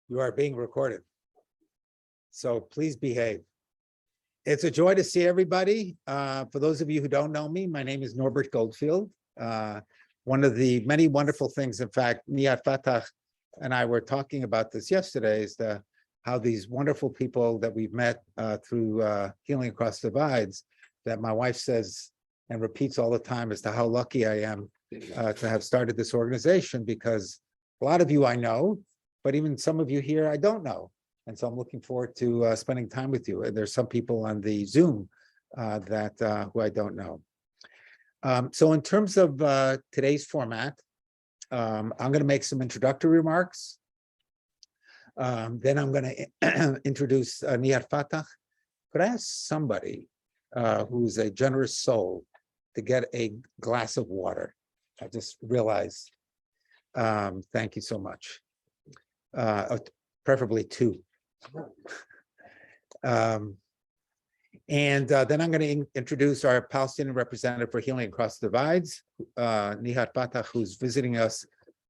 You are being recorded, so please behave. It's a joy to see everybody. For those of you who don't know me, my name is Norbert Goldfield. One of the many wonderful things, in fact, Nehad Fatah and I were talking about this yesterday, is how these wonderful people that we've met through Healing Across Divides, that my wife says and repeats all the time as to how lucky I am to have started this organization, because a lot of you I know, but even some of you here I don't know. And so I'm looking forward to spending time with you. And there's some people on the Zoom who I don't know. So in terms of today's format, I'm going to make some introductory remarks. Then I'm going to introduce Nehad Fatah. Could I ask somebody who's a generous soul to get a glass of water? I just realized. Thank you so much. Preferably two. And then I'm going to introduce our Palestinian representative for Healing Across Divides, Nehad Fatah, who's visiting us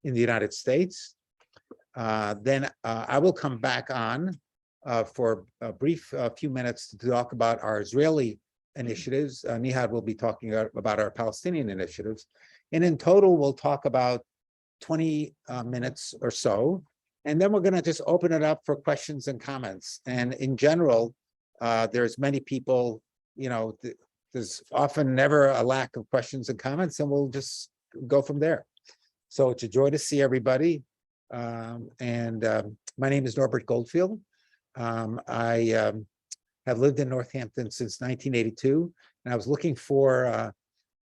in the United States. Then I will come back on for a brief few minutes to talk about our Israeli initiatives. Nehad will be talking about our Palestinian initiatives. And in total, we'll talk about 20 minutes or so. And then we're going to just open it up for questions and comments. And in general, there's many people, there's often never a lack of questions and comments, and we'll just go from there. So it's a joy to see everybody. My name is Norbert Goldfield. I have lived in Northampton since 1982, and I was looking for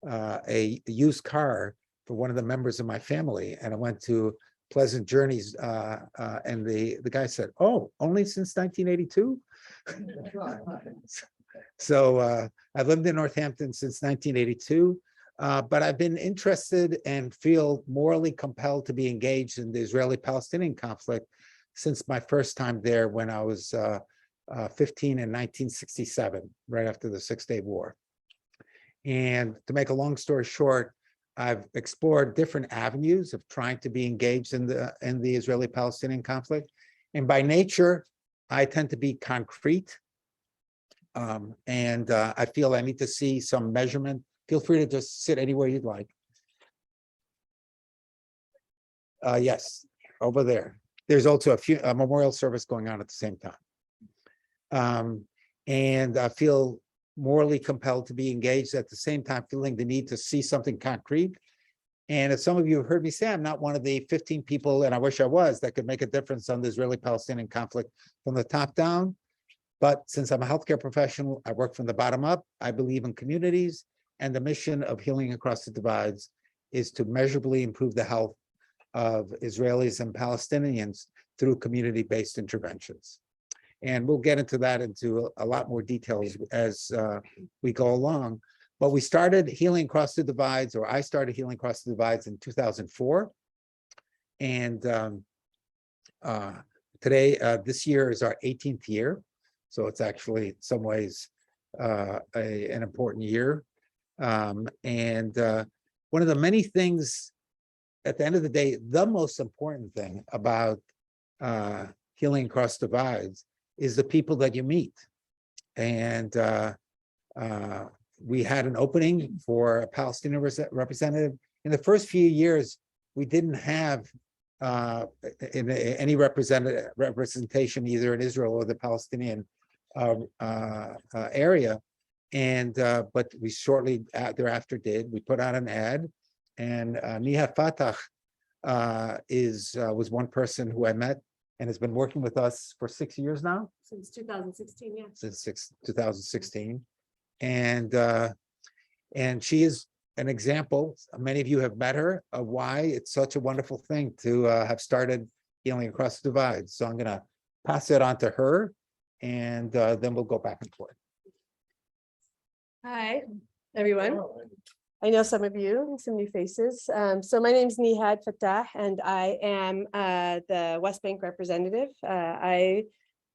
a used car for one of the members of my family, and I went to Pleasant Journeys, and the guy said, "Oh, only since 1982?" So I've lived in Northampton since 1982, but I've been interested and feel morally compelled to be engaged in the Israeli-Palestinian conflict since my first time there when I was 15 in 1967, right after the Six-Day War. And to make a long story short, I've explored different avenues of trying to be engaged in the Israeli-Palestinian conflict. And by nature, I tend to be concrete. I feel I need to see some measurement. Feel free to just sit anywhere you'd like. Yes, over there. There's also a memorial service going on at the same time. And I feel morally compelled to be engaged, at the same time feeling the need to see something concrete. And as some of you have heard me say, I'm not one of the 15 people, and I wish I was, that could make a difference on the Israeli-Palestinian conflict from the top down. But since I'm a healthcare professional, I work from the bottom up. I believe in communities, and the mission of Healing Across the Divides is to measurably improve the health of Israelis and Palestinians through community-based interventions. And we'll get into that into a lot more details as we go along. But we started Healing Across the Divides, or I started Healing Across the Divides in 2004. And today, this year is our 18th year. So it's actually, in some ways, an important year. One of the many things, at the end of the day, the most important thing about Healing Across Divides is the people that you meet. And we had an opening for a Palestinian representative. In the first few years, we didn't have any representation either in Israel or the Palestinian area. But we shortly thereafter did. We put out an ad, and Nehad Fatah was one person who I met and has been working with us for 6 years now. Since 2016, yeah. Since 2016. And she is an example, many of you have met her, of why it's such a wonderful thing to have started Healing Across the Divide. So I'm going to pass it on to her, and then we'll go back and forth. Hi, everyone. I know some of you, some new faces. So my name is Nehad Fatah, and I am the West Bank representative. I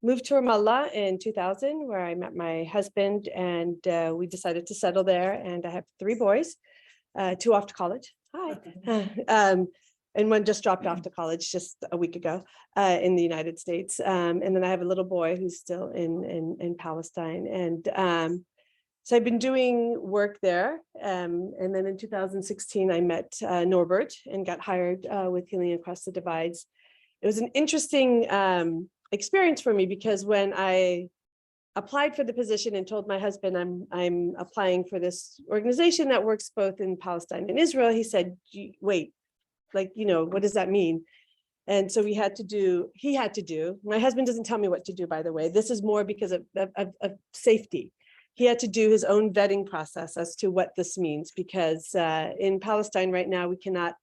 moved to Ramallah in 2000, where I met my husband, and we decided to settle there. And I have 3 boys, 2 off to college. Hi. and one just dropped off to college just a week ago in the United States. And then I have a little boy who's still in Palestine. And so I've been doing work there. And then in 2016, I met Norbert and got hired with Healing Across the Divides. It was an interesting experience for me because when I applied for the position and told my husband I'm applying for this organization that works both in Palestine and Israel, he said, wait, like, what does that mean? And so he had to do, my husband doesn't tell me what to do, by the way. This is more because of safety. He had to do his own vetting process as to what this means, because in Palestine right now, we cannot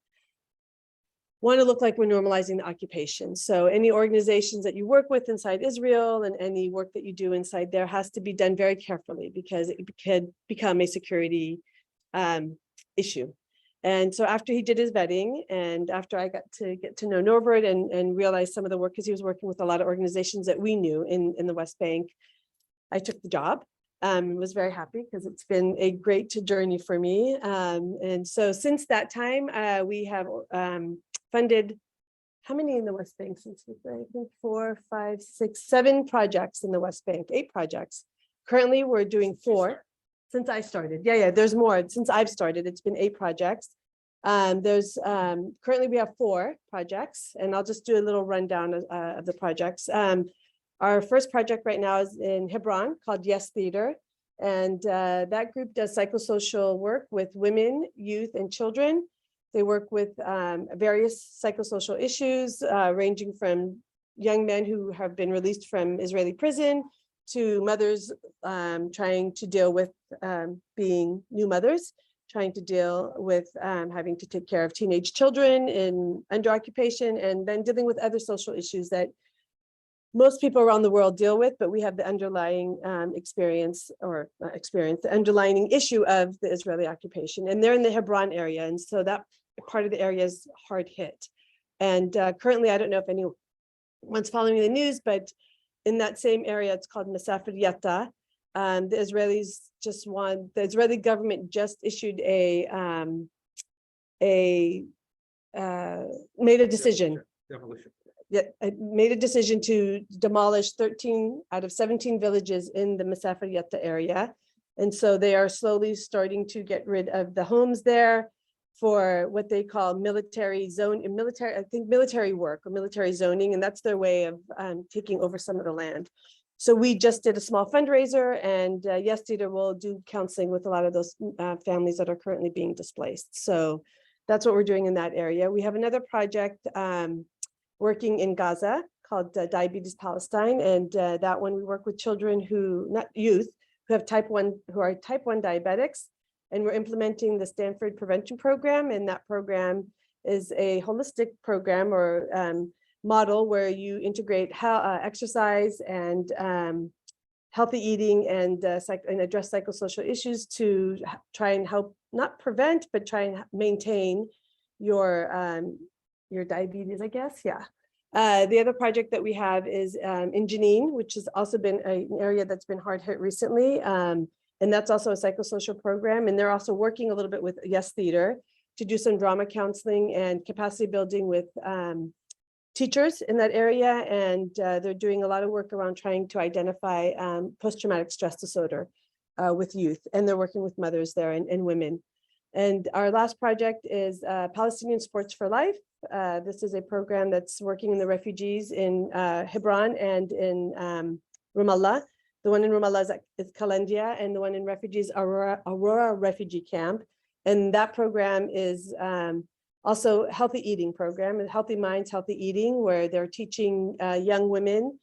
want to look like we're normalizing the occupation. So any organizations that you work with inside Israel and any work that you do inside there has to be done very carefully because it could become a security issue. And so after he did his vetting and after I got to get to know Norbert and realize some of the work, because he was working with a lot of organizations that we knew in the West Bank, I took the job. Was very happy because it's been a great journey for me. And so since that time, we have funded, how many in the West Bank since we, I think 4, 5, 6, 7 projects in the West Bank, 8 projects. Currently, we're doing 4 since I started. Yeah, there's more. Since I've started, it's been 8 projects. Currently we have 4 projects, and I'll just do a little rundown of the projects. Our first project right now is in Hebron called Yes Theater. And that group does psychosocial work with women, youth, and children. They work with various psychosocial issues, ranging from young men who have been released from Israeli prison to mothers trying to deal with being new mothers, trying to deal with having to take care of teenage children under occupation, and then dealing with other social issues that most people around the world deal with, but we have the underlying the underlying issue of the Israeli occupation. And they're in the Hebron area. And so that part of the area is hard hit. And currently, I don't know if anyone's following the news, but in that same area, it's called Masafer Yatta. The Israeli government just issued made a decision. Demolition. Made a decision to demolish 13 out of 17 villages in the Masafer Yatta area. And so they are slowly starting to get rid of the homes there for what they call military work or military zoning. And that's their way of taking over some of the land. So we just did a small fundraiser, and Yes Theater will do counseling with a lot of those families that are currently being displaced. So that's what we're doing in that area. We have another project working in Gaza called Diabetes Palestine. And that one we work with children not youth, who are type 1 diabetics. And we're implementing the Stanford Prevention Program. And that program is a holistic program or model where you integrate exercise and healthy eating and address psychosocial issues to try and help, not prevent, but try and maintain your diabetes, I guess. Yeah. The other project that we have is in Jenin, which has also been an area that's been hard hit recently. And that's also a psychosocial program. And they're also working a little bit with Yes Theater to do some drama counseling and capacity building with teachers in that area. And they're doing a lot of work around trying to identify post-traumatic stress disorder with youth. And they're working with mothers there and women. And our last project is Palestinian Sports for Life. This is a program that's working in the refugees in Hebron and in Ramallah. The one in Ramallah is Kalandia, and the one in refugees, Aurora Refugee Camp. And that program is also healthy eating program, and Healthy Minds, Healthy Eating, where they're teaching young women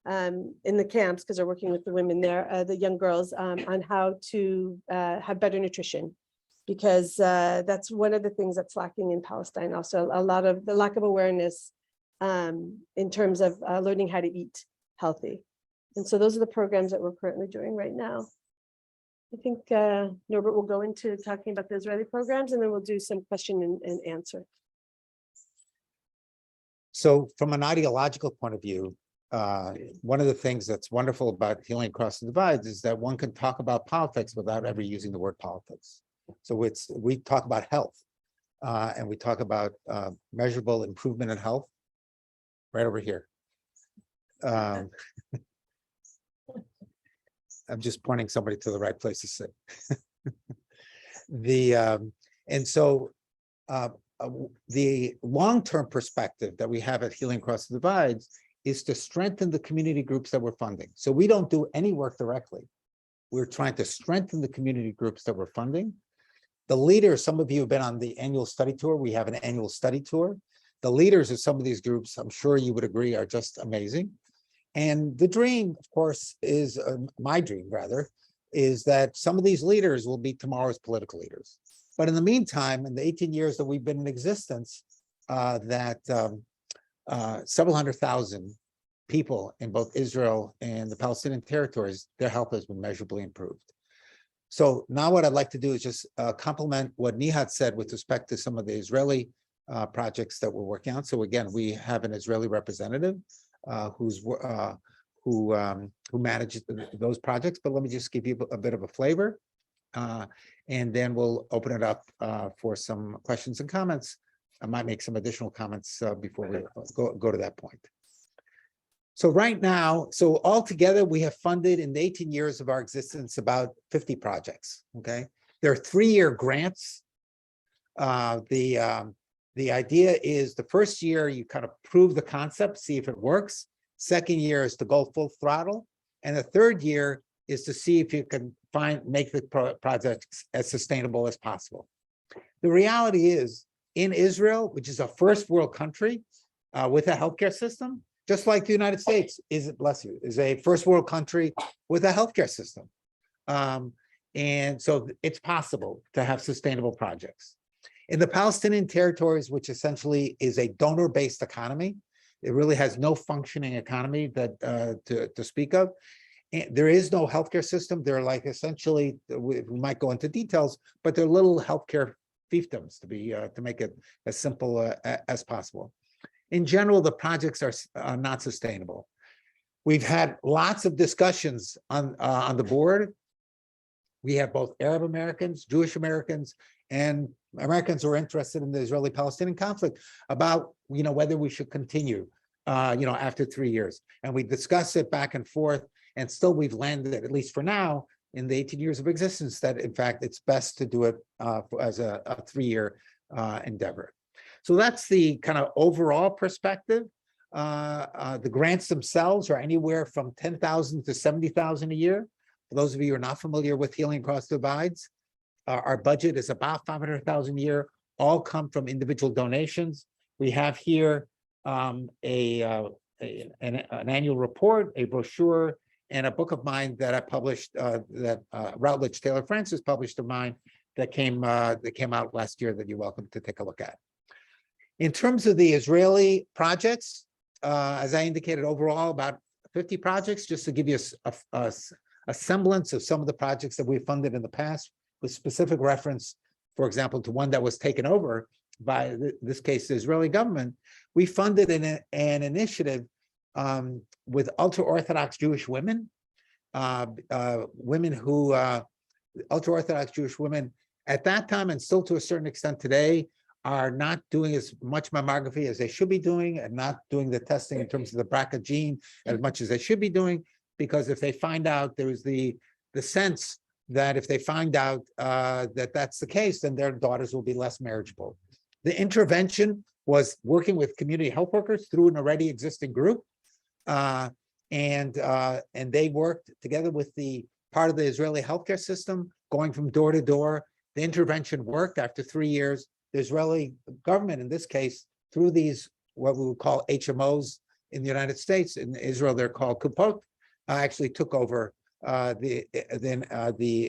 in the camps, because they're working with the women there, the young girls, on how to have better nutrition. Because that's one of the things that's lacking in Palestine. Also, a lot of the lack of awareness in terms of learning how to eat healthy. And so those are the programs that we're currently doing right now. I think Norbert will go into talking about the Israeli programs, and then we'll do some question and answer. So from an ideological point of view, one of the things that's wonderful about Healing Across the Divides is that one can talk about politics without ever using the word politics. So we talk about health. and we talk about measurable improvement in health, right over here. Um, I'm just pointing somebody to the right place to sit. And so the long-term perspective that we have at Healing Across the Divides is to strengthen the community groups that we're funding. So we don't do any work directly. We're trying to strengthen the community groups that we're funding. The leaders, some of you have been on the annual study tour. We have an annual study tour. The leaders of some of these groups, I'm sure you would agree, are just amazing. And the dream, of course, is my dream, rather, is that some of these leaders will be tomorrow's political leaders. But in the meantime, in the 18 years that we've been in existence, several hundred thousand people in both Israel and the Palestinian territories, their health has been measurably improved. So now what I'd like to do is just complement what Nehad said with respect to some of the Israeli projects that we're working on. So again, we have an Israeli representative who manages those projects, but let me just give you a bit of a flavor. And then we'll open it up for some questions and comments. I might make some additional comments before we go to that point. So right now, so altogether, we have funded in the 18 years of our existence about 50 projects, okay? They're 3-year grants. The idea is the first year, you kind of prove the concept, see if it works. Second year is to go full throttle. And the third year is to see if you can make the projects as sustainable as possible. The reality is, in Israel, which is a first world country with a healthcare system, just like the United States is a first world country with a healthcare system. And so it's possible to have sustainable projects. In the Palestinian territories, which essentially is a donor-based economy, it really has no functioning economy that to speak of. And there is no healthcare system. They're like essentially, we might go into details, but they're little healthcare fiefdoms to make it as simple as possible. In general, the projects are not sustainable. We've had lots of discussions on the board. We have both Arab Americans, Jewish Americans, and Americans who are interested in the Israeli-Palestinian conflict about, whether we should continue, after 3 years. And we discuss it back and forth, and still we've landed, at least for now, in the 18 years of existence, that in fact, it's best to do it as a 3-year endeavor. So that's the kind of overall perspective. The grants themselves are anywhere from $10,000 to $70,000 a year. For those of you who are not familiar with Healing Across Divides, our budget is about $500,000 a year, all come from individual donations. We have here an annual report, a brochure, and a book of mine that I published, that Routledge Taylor Francis published of mine that came out last year that you're welcome to take a look at. In terms of the Israeli projects, as I indicated, overall about 50 projects, just to give you a semblance of some of the projects that we've funded in the past, with specific reference, for example, to one that was taken over by, this case, the Israeli government. We funded an initiative with ultra-Orthodox Jewish women, ultra-Orthodox Jewish women at that time, and still to a certain extent today, are not doing as much mammography as they should be doing, and not doing the testing in terms of the BRCA gene as much as they should be doing, because if they find out, there is the sense that if they find out that that's the case, then their daughters will be less marriageable. The intervention was working with community health workers through an already existing group, and they worked together with the part of the Israeli healthcare system, going from door to door. The intervention worked. After 3 years, the Israeli government, in this case, through these what we would call HMOs in the United States, in Israel they're called kupot, actually took over the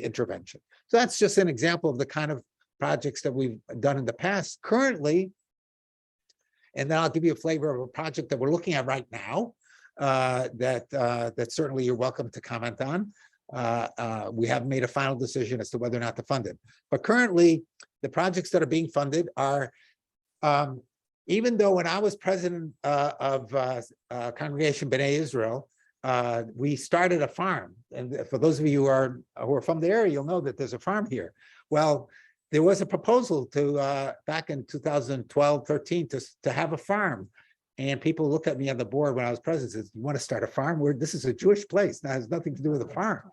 intervention. So that's just an example of the kind of projects that we've done in the past. Currently, and then I'll give you a flavor of a project that we're looking at right now, that certainly you're welcome to comment on. We haven't made a final decision as to whether or not to fund it. But currently, the projects that are being funded are, even though when I was president of Congregation B'nai Israel, we started a farm. And for those of you who are from the area, you'll know that there's a farm here. Well, there was a proposal to back in 2012, 13 to have a farm. And people looked at me on the board when I was president, says, you want to start a farm? This is a Jewish place. That has nothing to do with a farm.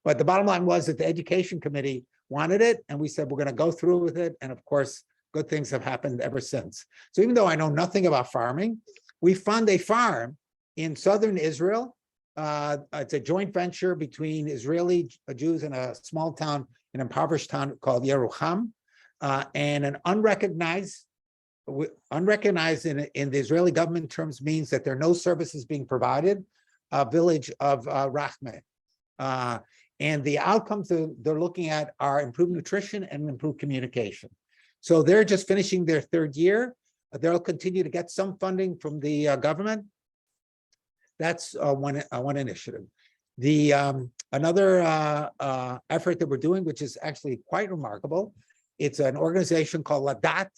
But the bottom line was that the education committee wanted it. And we said, we're going to go through with it. And of course, good things have happened ever since. So even though I know nothing about farming, we fund a farm in southern Israel. It's a joint venture between Israeli Jews in a small town, an impoverished town called Yerucham, and an unrecognized in the Israeli government terms means that there are no services being provided, a village of Rachme. And the outcomes they're looking at are improved nutrition and improved communication. So they're just finishing their third year. They'll continue to get some funding from the government. That's one initiative. The another effort that we're doing, which is actually quite remarkable, it's an organization called Ladat,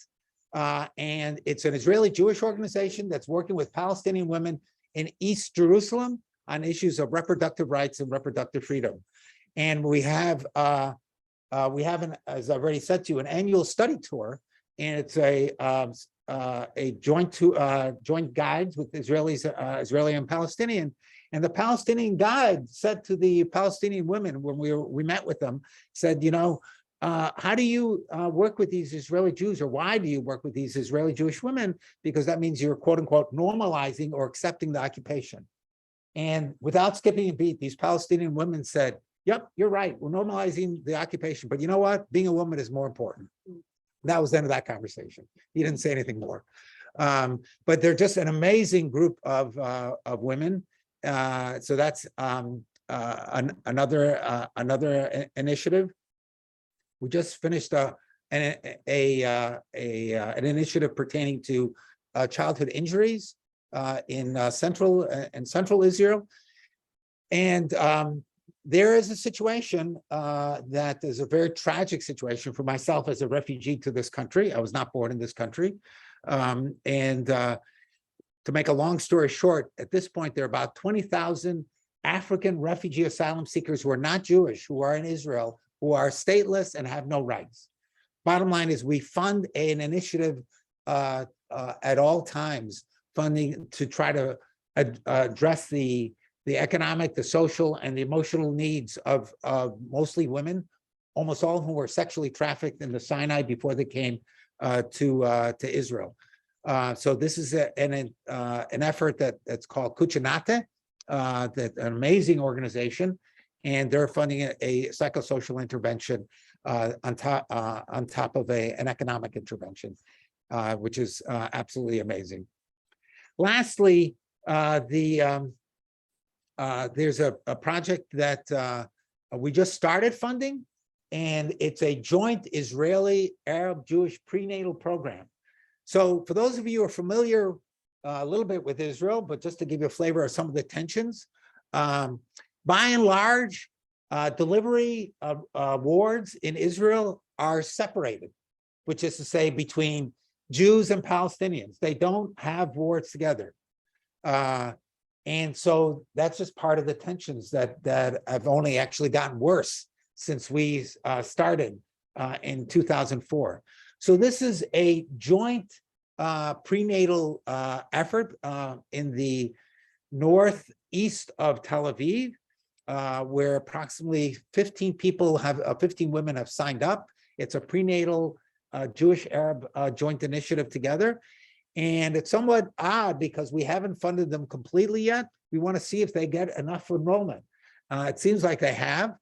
and it's an Israeli Jewish organization that's working with Palestinian women in East Jerusalem on issues of reproductive rights and reproductive freedom. And we have as I've already said to you, an annual study tour, and it's a joint guides with Israelis, Israeli and Palestinian. And the Palestinian guide said to the Palestinian women when we met with them, said, you know, how do you work with these Israeli Jews, or why do you work with these Israeli Jewish women? Because that means you're quote unquote normalizing or accepting the occupation. And without skipping a beat, these Palestinian women said, yep, you're right, we're normalizing the occupation, but you know what? Being a woman is more important. That was the end of that conversation. He didn't say anything more. But they're just an amazing group of women. So that's another initiative. We just finished an initiative pertaining to childhood injuries in central Israel, and there is a situation that is a very tragic situation for myself as a refugee to this country. I was not born in this country, and to make a long story short, at this point there are about 20,000 African refugee asylum seekers who are not Jewish, who are in Israel, who are stateless and have no rights. Bottom line is we fund an initiative at all times, funding to try to address the economic, the social, and the emotional needs of mostly women, almost all of whom were sexually trafficked in the Sinai before they came to Israel. So this is an effort that's called Kuchinate, that an amazing organization, and they're funding a psychosocial intervention on top of an economic intervention, which is absolutely amazing. Lastly, there's a project that we just started funding, and it's a joint Israeli Arab Jewish prenatal program. So for those of you who are familiar a little bit with Israel, but just to give you a flavor of some of the tensions, by and large, delivery wards in Israel are separated, which is to say between Jews and Palestinians. They don't have wards together. And so that's just part of the tensions that have only actually gotten worse since we started in 2004. So this is a joint prenatal effort in the northeast of Tel Aviv, where approximately 15 women have signed up. It's a prenatal Jewish Arab joint initiative together. And it's somewhat odd because we haven't funded them completely yet. We want to see if they get enough enrollment. It seems like they have,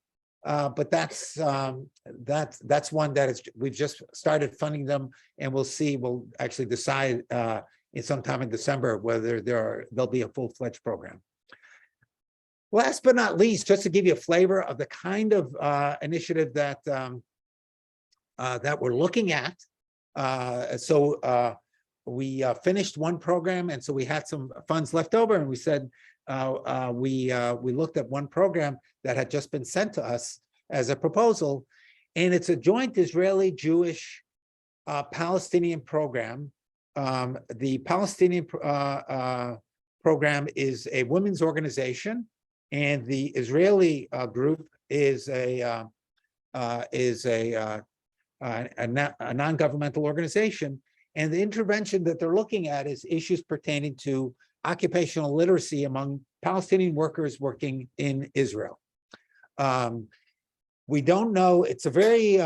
but that's one that we've just started funding them, and we'll see. We'll actually decide in sometime in December whether there'll be a full-fledged program. Last but not least, just to give you a flavor of the kind of initiative that we're looking at. We finished one program, and so we had some funds left over, and we said we looked at one program that had just been sent to us as a proposal, and it's a joint Israeli Jewish Palestinian program. The Palestinian program is a women's organization, and the Israeli group is a a non-governmental organization. And the intervention that they're looking at is issues pertaining to occupational literacy among Palestinian workers working in Israel. We don't know, it's a very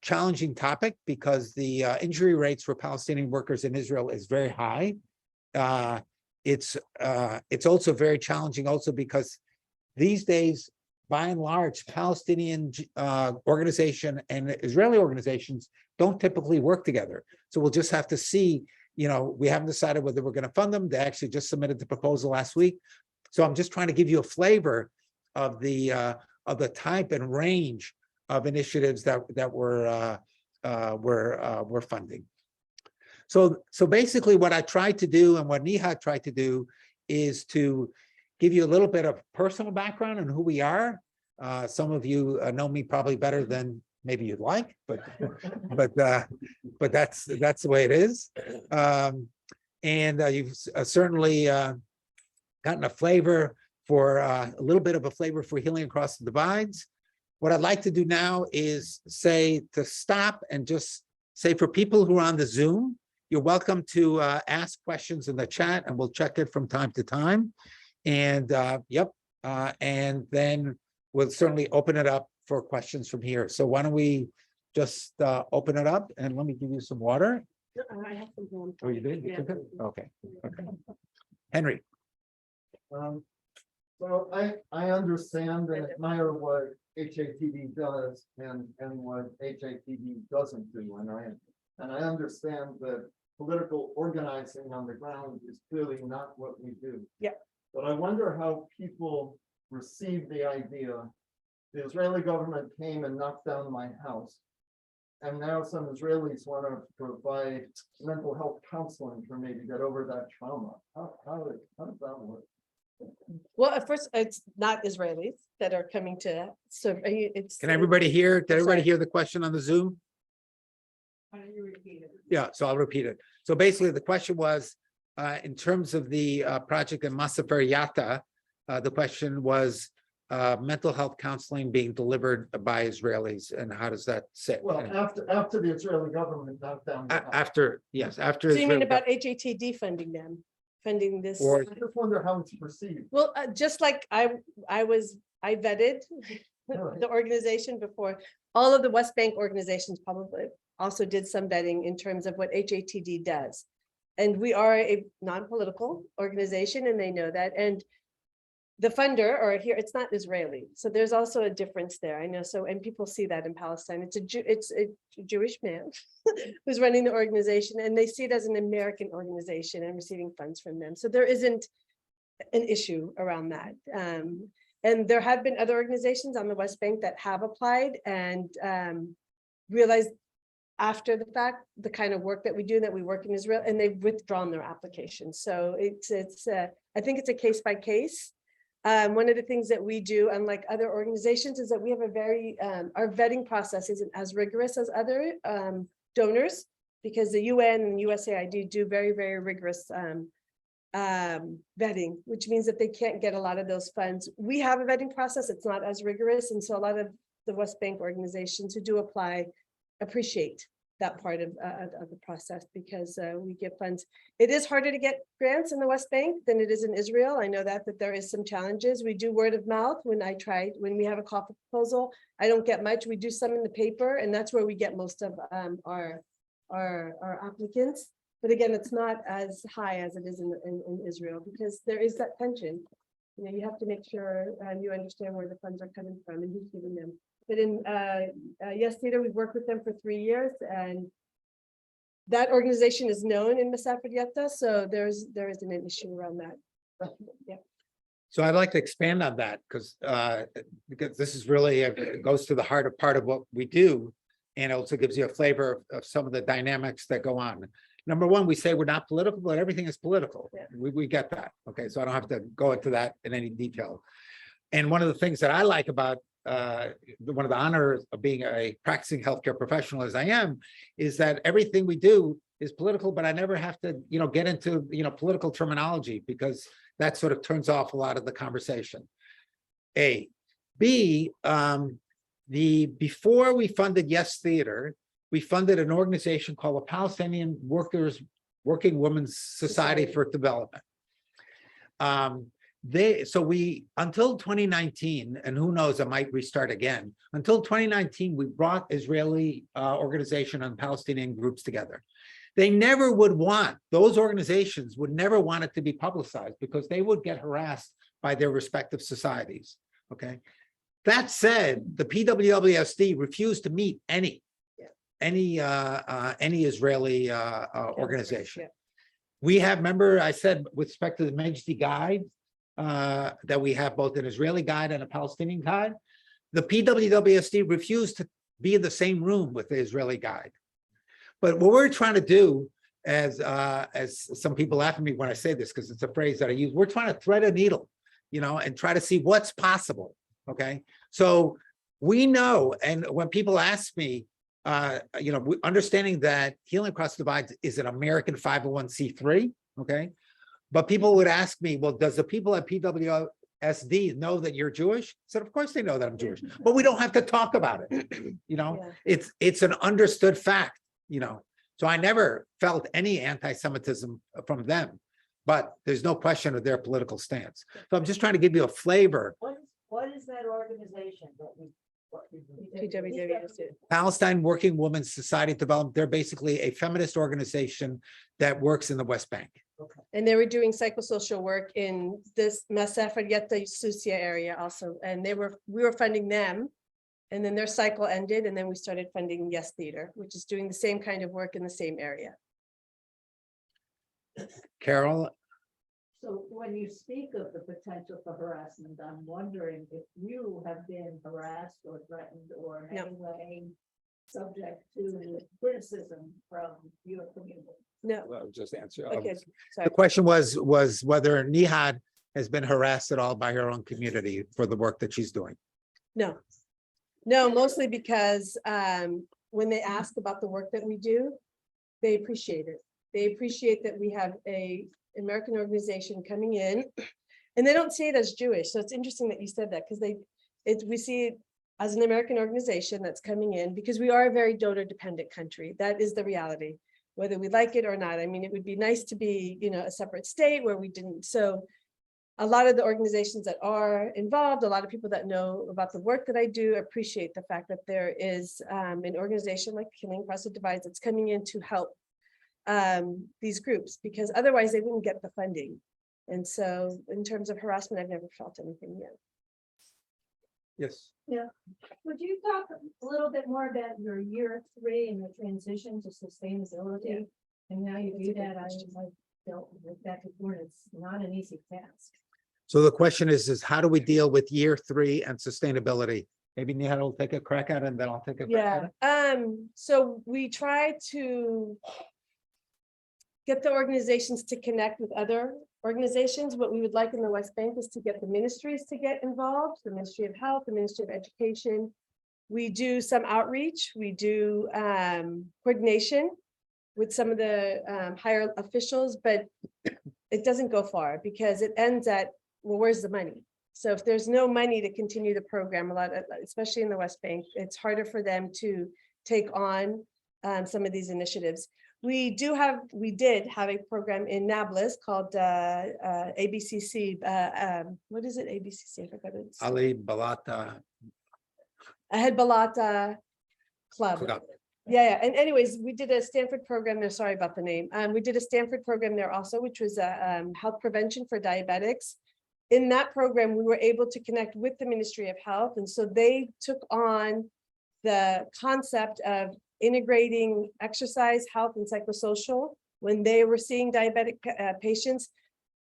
challenging topic because the injury rates for Palestinian workers in Israel is very high. It's also very challenging also because these days, by and large, Palestinian organization and Israeli organizations don't typically work together. So we'll just have to see, we haven't decided whether we're going to fund them. They actually just submitted the proposal last week. So I'm just trying to give you a flavor of the type and range of initiatives that we're funding. So basically what I tried to do and what Nehad tried to do is to give you a little bit of personal background on who we are. Some of you know me probably better than maybe you'd like, but that's the way it is. You've certainly gotten a flavor for a little bit of a flavor for Healing Across the Divides. What I'd like to do now is to stop and just say for people who are on the Zoom, you're welcome to ask questions in the chat and we'll check it from time to time. And and then we'll certainly open it up for questions from here. So why don't we just open it up and let me give you some water. I have some warm. Oh, you did? Yeah. Okay. Henry. So I understand and admire what HATD does and what HATD doesn't do, and I understand that political organizing on the ground is clearly not what we do. Yeah. But I wonder how people receive the idea. The Israeli government came and knocked down my house, and now some Israelis want to provide mental health counseling for me to get over that trauma. How does that work? Well, at first, it's not Israelis that are coming to, so it's. Can everybody hear? Did everybody Sorry. hear the question on the Zoom? Why don't you repeat it? Yeah, so I'll repeat it. So basically the question was, in terms of the project in Masafer Yatta, the question was mental health counseling being delivered by Israelis and how does that sit? Well, And after the Israeli government knocked down the house. after So So you mean Israel- about HATD funding them, funding this? Or- I just wonder how it's perceived. Well, just like I vetted Alright. the organization before, all of the West Bank organizations probably also did some vetting in terms of what HATD does. And we are a non-political organization and they know that. And the funder, or here, it's not Israeli. So there's also a difference there. I know. So, and people see that in Palestine. It's a Jewish man who's running the organization and they see it as an American organization and receiving funds from them. So there isn't an issue around that. And there have been other organizations on the West Bank that have applied and realized after the fact, the kind of work that we do, that we work in Israel, and they've withdrawn their application. So I think it's a case by case. One of the things that we do, unlike other organizations, is that we have a very, our vetting process isn't as rigorous as other donors, because the UN and USAID do very, very rigorous vetting, which means that they can't get a lot of those funds. We have a vetting process, it's not as rigorous. And so a lot of the West Bank organizations who do apply appreciate that part of the process because we get funds. It is harder to get grants in the West Bank than it is in Israel. I know that there is some challenges. We do word of mouth when we have a call for proposal. I don't get much. We do some in the paper and that's where we get most of our applicants. But again, it's not as high as it is in Israel because there is that tension. You know, you have to make sure you understand where the funds are coming from and who's giving them. But in Yes Theater, we've worked with them for 3 years, and that organization is known in Masafer Yatta, so there isn't an issue around that. Yeah. So I'd like to expand on that because this is really it goes to the heart of part of what we do, and also gives you a flavor of some of the dynamics that go on. Number one, we say we're not political, but everything is political. Yeah. We get that. Okay, so I don't have to go into that in any detail. And one of the things that I like about one of the honors of being a practicing healthcare professional as I am, is that everything we do is political, but I never have to, get into, political terminology because that sort of turns off a lot of the conversation. A. B, before we funded Yes Theater, we funded an organization called the Palestinian Working Women's Society for Development. Until 2019, and who knows, I might restart again. Until 2019, we brought Israeli organization and Palestinian groups together. They never would want, those organizations would never want it to be publicized because they would get harassed by their respective societies, okay? That said, the PWWSD refused to meet any Israeli organization. We have, remember I said with respect to the Majdi Guide, that we have both an Israeli guide and a Palestinian guide. The PWWSD refused to be in the same room with the Israeli guide. But what we're trying to do, as some people laugh at me when I say this, because it's a phrase that I use, we're trying to thread a needle, and try to see what's possible, okay? So we know, and when people ask me, understanding that Healing Across Divides is an American 501c3, okay? But people would ask me, well, does the people at PWSD know that you're Jewish? I said, of course they know that I'm Jewish, but we don't have to talk about it. It's an understood fact, So I never felt any anti-Semitism from them, but there's no question of their political stance. So I'm just trying to give you a flavor. What is that organization that we? PWWSD. Palestine Working Women's Society Development, they're basically a feminist organization that works in the West Bank. And they were doing psychosocial work in this Masefer Yetta Susia area also, and we were funding them. And then their cycle ended, and then we started funding Yes Theater, which is doing the same kind of work in the same area. Carol? So when you speak of the potential for harassment, I'm wondering if you have been harassed or threatened or in No. any way subject to criticism from your community. No, Well, just answer. okay, The sorry. question was whether Nehad has been harassed at all by her own community for the work that she's doing. No, mostly because when they ask about the work that we do, they appreciate it. They appreciate that we have a American organization coming in, and they don't see it as Jewish. So it's interesting that you said that, because we see it as an American organization that's coming in because we are a very donor dependent country. That is the reality, whether we like it or not. I mean, it would be nice to be, a separate state where we didn't. So a lot of the organizations that are involved, a lot of people that know about the work that I do appreciate the fact that there is an organization like Healing Across the Divides that's coming in to help these groups, because otherwise they wouldn't get the funding. And so in terms of harassment, I've never felt anything yet. Yes. Would you talk a little bit more about your year 3 and the transition to sustainability? And how you do that? I dealt with that before. It's not an easy task. So the question is how do we deal with year 3 and sustainability? Maybe Nehad will take a crack at it, and then I'll take a crack at it. So we try to get the organizations to connect with other organizations. What we would like in the West Bank is to get the ministries to get involved, the Ministry of Health, the Ministry of Education. We do some outreach. We do coordination with some of the higher officials, but it doesn't go far because it ends at, well, where's the money? So if there's no money to continue the program, especially in the West Bank, it's harder for them to take on some of these initiatives. We did have a program in Nablus called ABCC. What is it? ABCC. I forgot it. Ali Balata. Ahed Balata Club. Yeah. And anyways, we did a Stanford program there. Sorry about the name. We did a Stanford program there also, which was health prevention for diabetics. In that program, we were able to connect with the Ministry of Health. And so they took on the concept of integrating exercise, health, and psychosocial when they were seeing diabetic patients,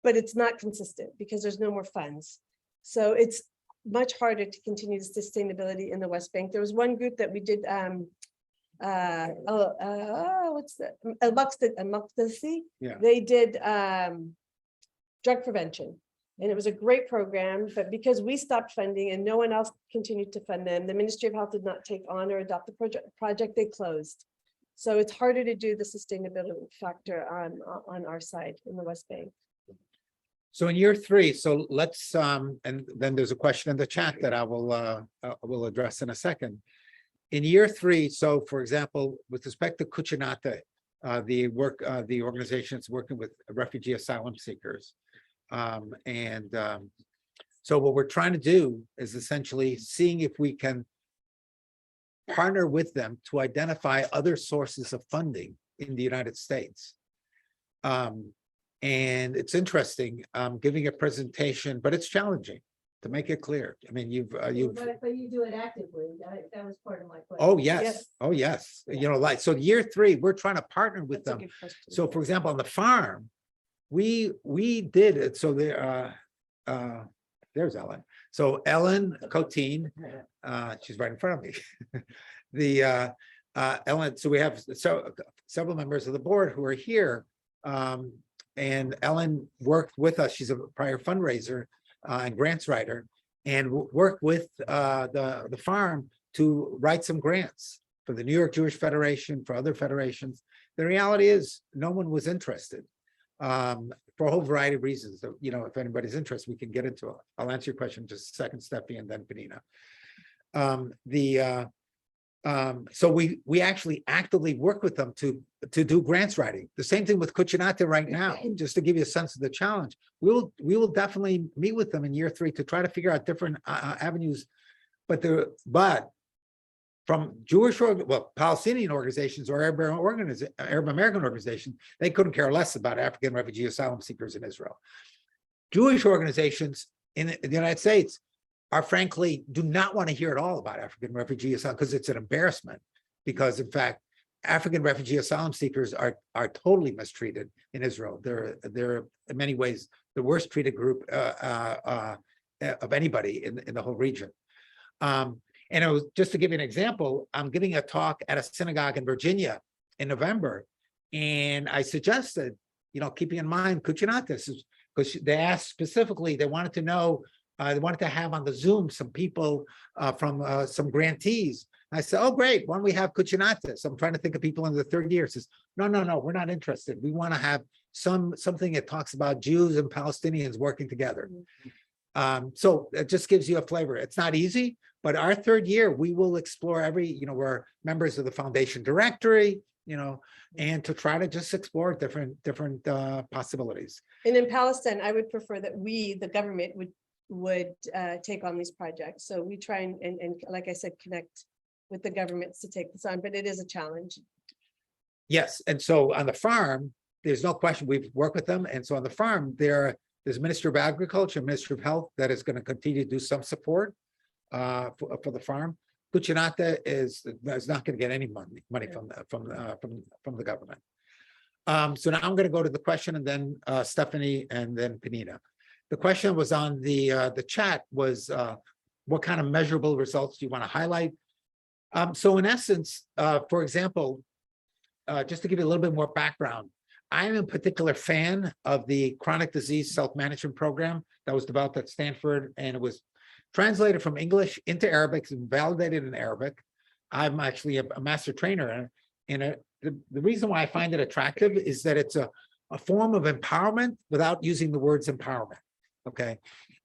but it's not consistent because there's no more funds. So it's much harder to continue the sustainability in the West Bank. There was one group that we did, what's that? Al-Maqdisi. Yeah. They did drug prevention. And it was a great program, but because we stopped funding and no one else continued to fund them, the Ministry of Health did not take on or adopt the project, they closed. So it's harder to do the sustainability factor on our side in the West Bank. So in year three, so let's, and then there's a question in the chat that I will address in a second. In year three, so for example, with respect to Kuchinate, the organization is working with refugee asylum seekers. So what we're trying to do is essentially seeing if we can partner with them to identify other sources of funding in the United States. And it's interesting, giving a presentation, but it's challenging to make it clear. I mean, you've But you do it actively. That was part of my question. oh, yes. Yes. Oh, yes. You know, like, so year three, we're trying to partner with That's a them. good question. So for example, on the farm, we did it. So there, there's Ellen. So Ellen Coteen, she's right in front of me. The Ellen, so we have several members of the board who are here. And Ellen worked with us. She's a prior fundraiser and grants writer, and worked with the farm to write some grants for the New York Jewish Federation, for other federations. The reality is no one was interested for a whole variety of reasons. So, you know, if anybody's interested, we can get into it. I'll answer your question in just a second, Steffi, and then Penina. So we actually actively work with them to do grants writing. The same thing with Kuchinate right now, just to give you a sense of the challenge. We will definitely meet with them in year three to try to figure out different avenues. But from Jewish or Palestinian organizations or Arab American organizations, they couldn't care less about African refugee asylum seekers in Israel. Jewish organizations in the United States are frankly do not want to hear at all about African refugee asylum because it's an embarrassment. Because in fact, African refugee asylum seekers are totally mistreated in Israel. They're in many ways the worst treated group of anybody in the whole region. And it was just to give you an example, I'm giving a talk at a synagogue in Virginia in November, and I suggested, you know, keeping in mind Kuchinate, because they asked specifically, they wanted to know. They wanted to have on the Zoom some people from some grantees. I said, oh, great. Why don't we have Kuchinate? So I'm trying to think of people in the third year. Says, no, we're not interested. We want to have something that talks about Jews and Palestinians working together. So it just gives you a flavor. It's not easy, but our third year, we will explore we're members of the foundation directory, you know, and to try to just explore different possibilities. And in Palestine, I would prefer that we, the government, would take on these projects. So we try and like I said, connect with the governments to take this on, but it is a challenge. Yes, and so on the farm, there's no question we've worked with them. And so on the farm, there's Minister of Agriculture, Minister of Health that is going to continue to do some support for the farm. Kuchinate is not going to get any money from the government. So now I'm going to go to the question, and then Stephanie, and then Penina. The question was on the chat was, what kind of measurable results do you want to highlight? So in essence, for example, just to give you a little bit more background, I am a particular fan of the chronic disease self-management program that was developed at Stanford, and it was translated from English into Arabic and validated in Arabic. I'm actually a master trainer, and the reason why I find it attractive is that it's a form of empowerment without using the words empowerment. Okay.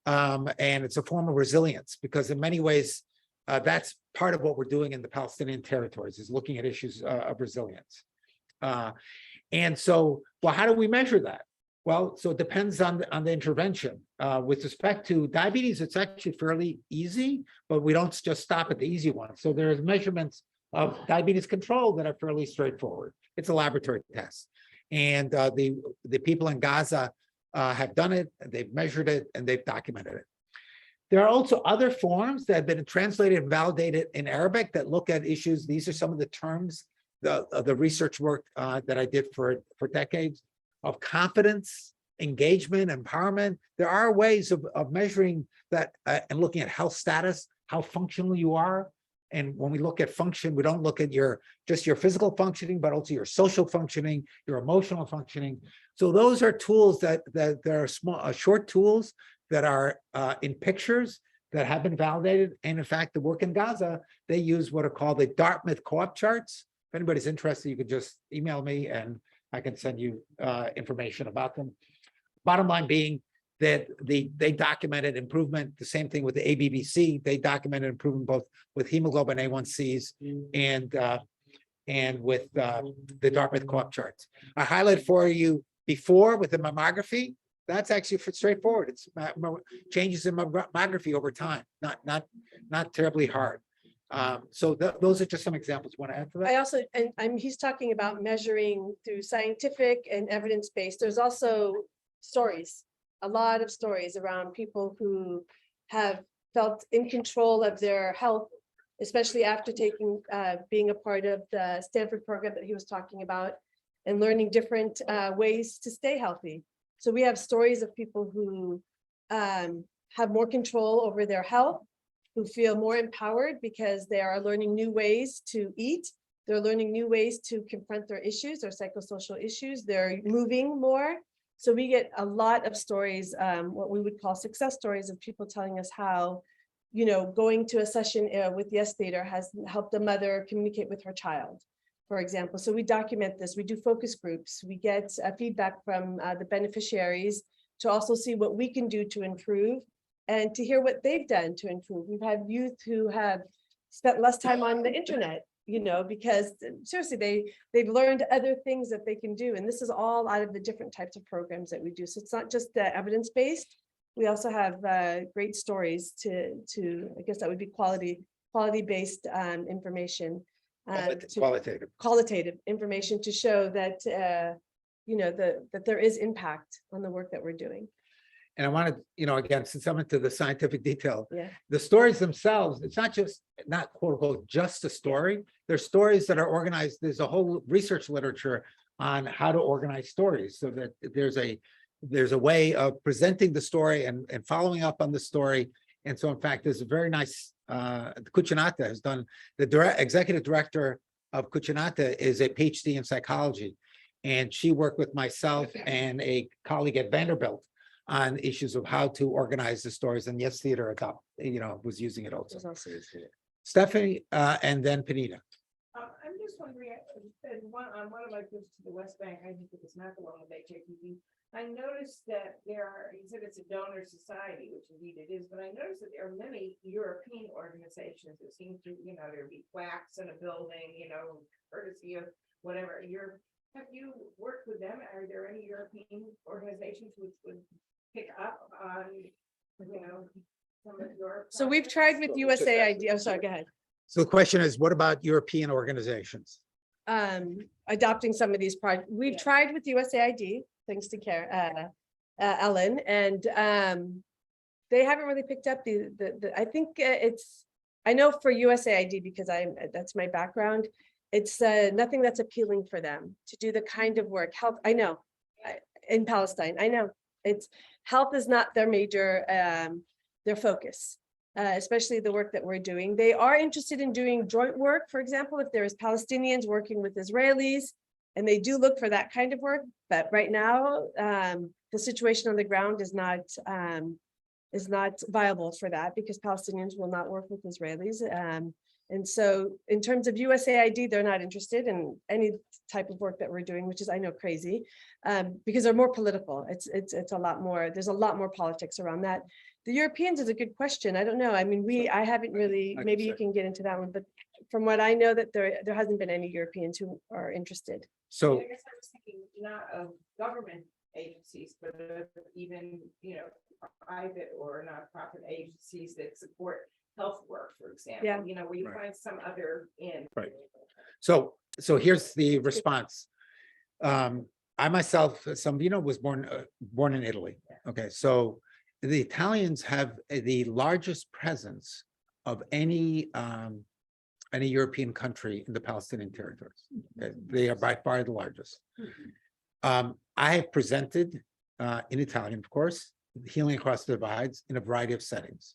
And it's a form of resilience, because in many ways, that's part of what we're doing in the Palestinian territories, is looking at issues of resilience. And so, well, how do we measure that? Well, so it depends on the intervention. With respect to diabetes, it's actually fairly easy, but we don't just stop at the easy one. So there's measurements of diabetes control that are fairly straightforward. It's a laboratory test. And the people in Gaza have done it, they've measured it, and they've documented it. There are also other forms that have been translated and validated in Arabic that look at issues. These are some of the terms of the research work that I did for decades, of confidence, engagement, empowerment. There are ways of measuring that and looking at health status, how functional you are. And when we look at function, we don't look at just your physical functioning, but also your social functioning, your emotional functioning. So those are tools that are small, short tools that are in pictures that have been validated. And in fact, the work in Gaza, they use what are called the Dartmouth co-op charts. If anybody's interested, you could just email me and I can send you information about them. Bottom line being, that they documented improvement. The same thing with the ABBC. They documented improvement both with hemoglobin A1Cs and with the Dartmouth co-op charts. I highlighted for you before with the mammography. That's actually straightforward. It's changes in mammography over time, not terribly hard. So those are just some examples. Want to add to that? I also, and he's talking about measuring through scientific and evidence-based. There's also stories, a lot of stories around people who have felt in control of their health, especially after being a part of the Stanford program that he was talking about and learning different ways to stay healthy. So we have stories of people who have more control over their health, who feel more empowered because they are learning new ways to eat. They're learning new ways to confront their issues, their psychosocial issues. They're moving more. So we get a lot of stories, what we would call success stories of people telling us how, going to a session with Yes Theater has helped a mother communicate with her child, for example. So we document this, we do focus groups, we get feedback from the beneficiaries to also see what we can do to improve and to hear what they've done to improve. We've had youth who have spent less time on the internet, because seriously, they've learned other things that they can do. And this is all out of the different types of programs that we do. So it's not just evidence-based. We also have great stories to, I guess that would be quality-based information. Qualitative information to show that, that there is impact on the work that we're doing. And I wanted, again, since I'm into the scientific detail, Yeah. the stories themselves, it's not quote unquote, just a story. There's stories that are organized. There's a whole research literature on how to organize stories so that there's a way of presenting the story and following up on the story. And so in fact, there's a very nice, Cucinata has done, the executive director of Cucinata is a PhD in psychology. And she worked with myself and a colleague at Vanderbilt on issues of how to organize the stories, and Yes Theater was using it also. Stephanie, and then Panita. I'm just wondering, on one of my trips to the West Bank, I think it was not the one with HATV. I noticed that he said it's a donor society, which indeed it is, but I noticed that there are many European organizations that seem to, there'd be plaques in a building, courtesy of whatever. Have you worked with them? Are there any European organizations which would pick up on, some of your? So we've tried with USAID. I'm sorry, go ahead. So the question is, what about European organizations? Adopting some of these projects. We've tried with USAID, thanks to Ellen, and they haven't really picked up I think I know for USAID, because that's my background, it's nothing that's appealing for them to do the kind of work. Health, I know, in Palestine, I know health is not their major, their focus. Especially the work that we're doing. They are interested in doing joint work, for example, if there is Palestinians working with Israelis, and they do look for that kind of work. But right now, the situation on the ground is not viable for that, because Palestinians will not work with Israelis. And so in terms of USAID, they're not interested in any type of work that we're doing, which is, I know, crazy, because they're more political. It's a lot more, there's a lot more politics around that. The Europeans is a good question. I don't know. I mean, I haven't really, maybe you can get into that one, but from what I know, that there hasn't been any Europeans who are interested. So I guess I was thinking not of government agencies, but of even, private or nonprofit agencies that support health work, for example, Yeah. Where you Right. find some other in. Right. So here's the response. I myself, was born in Italy. Okay, so the Italians have the largest presence of any European country in the Palestinian territories. Okay, they are by far the largest. I have presented in Italian, of course, Healing Across the Divides in a variety of settings.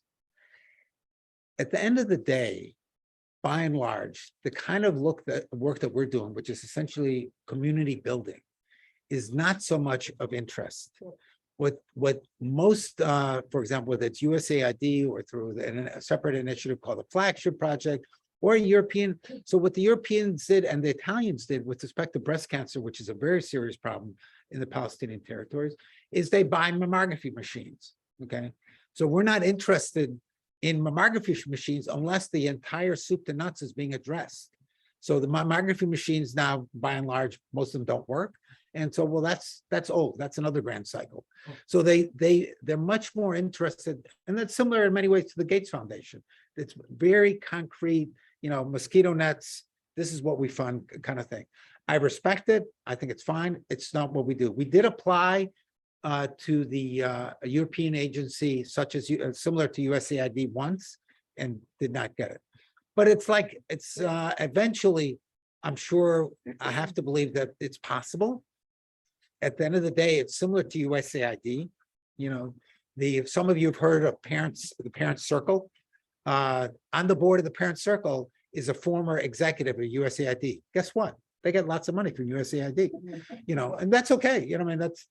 At the end of the day, by and large, the kind of work that we're doing, which is essentially community building, is not so much of interest. What most, for example, whether it's USAID or through a separate initiative called the Flagship Project or European. So what the Europeans did and the Italians did with respect to breast cancer, which is a very serious problem, in the Palestinian territories is they buy mammography machines, okay? So we're not interested in mammography machines unless the entire soup to nuts is being addressed. So the mammography machines now, by and large, most of them don't work. And so, well, that's old. That's another grand cycle. So they're much more interested, and that's similar in many ways to the Gates Foundation. It's very concrete, mosquito nets. This is what we fund, kind of thing. I respect it. I think it's fine. It's not what we do. We did apply to the European agency, such as similar to USAID once, and did not get it. But it's like eventually, I'm sure I have to believe that it's possible. At the end of the day, it's similar to USAID. Some of you have heard of the Parent Circle. On the board of the Parent Circle is a former executive of USAID. Guess what? They get lots of money from USAID. And that's okay.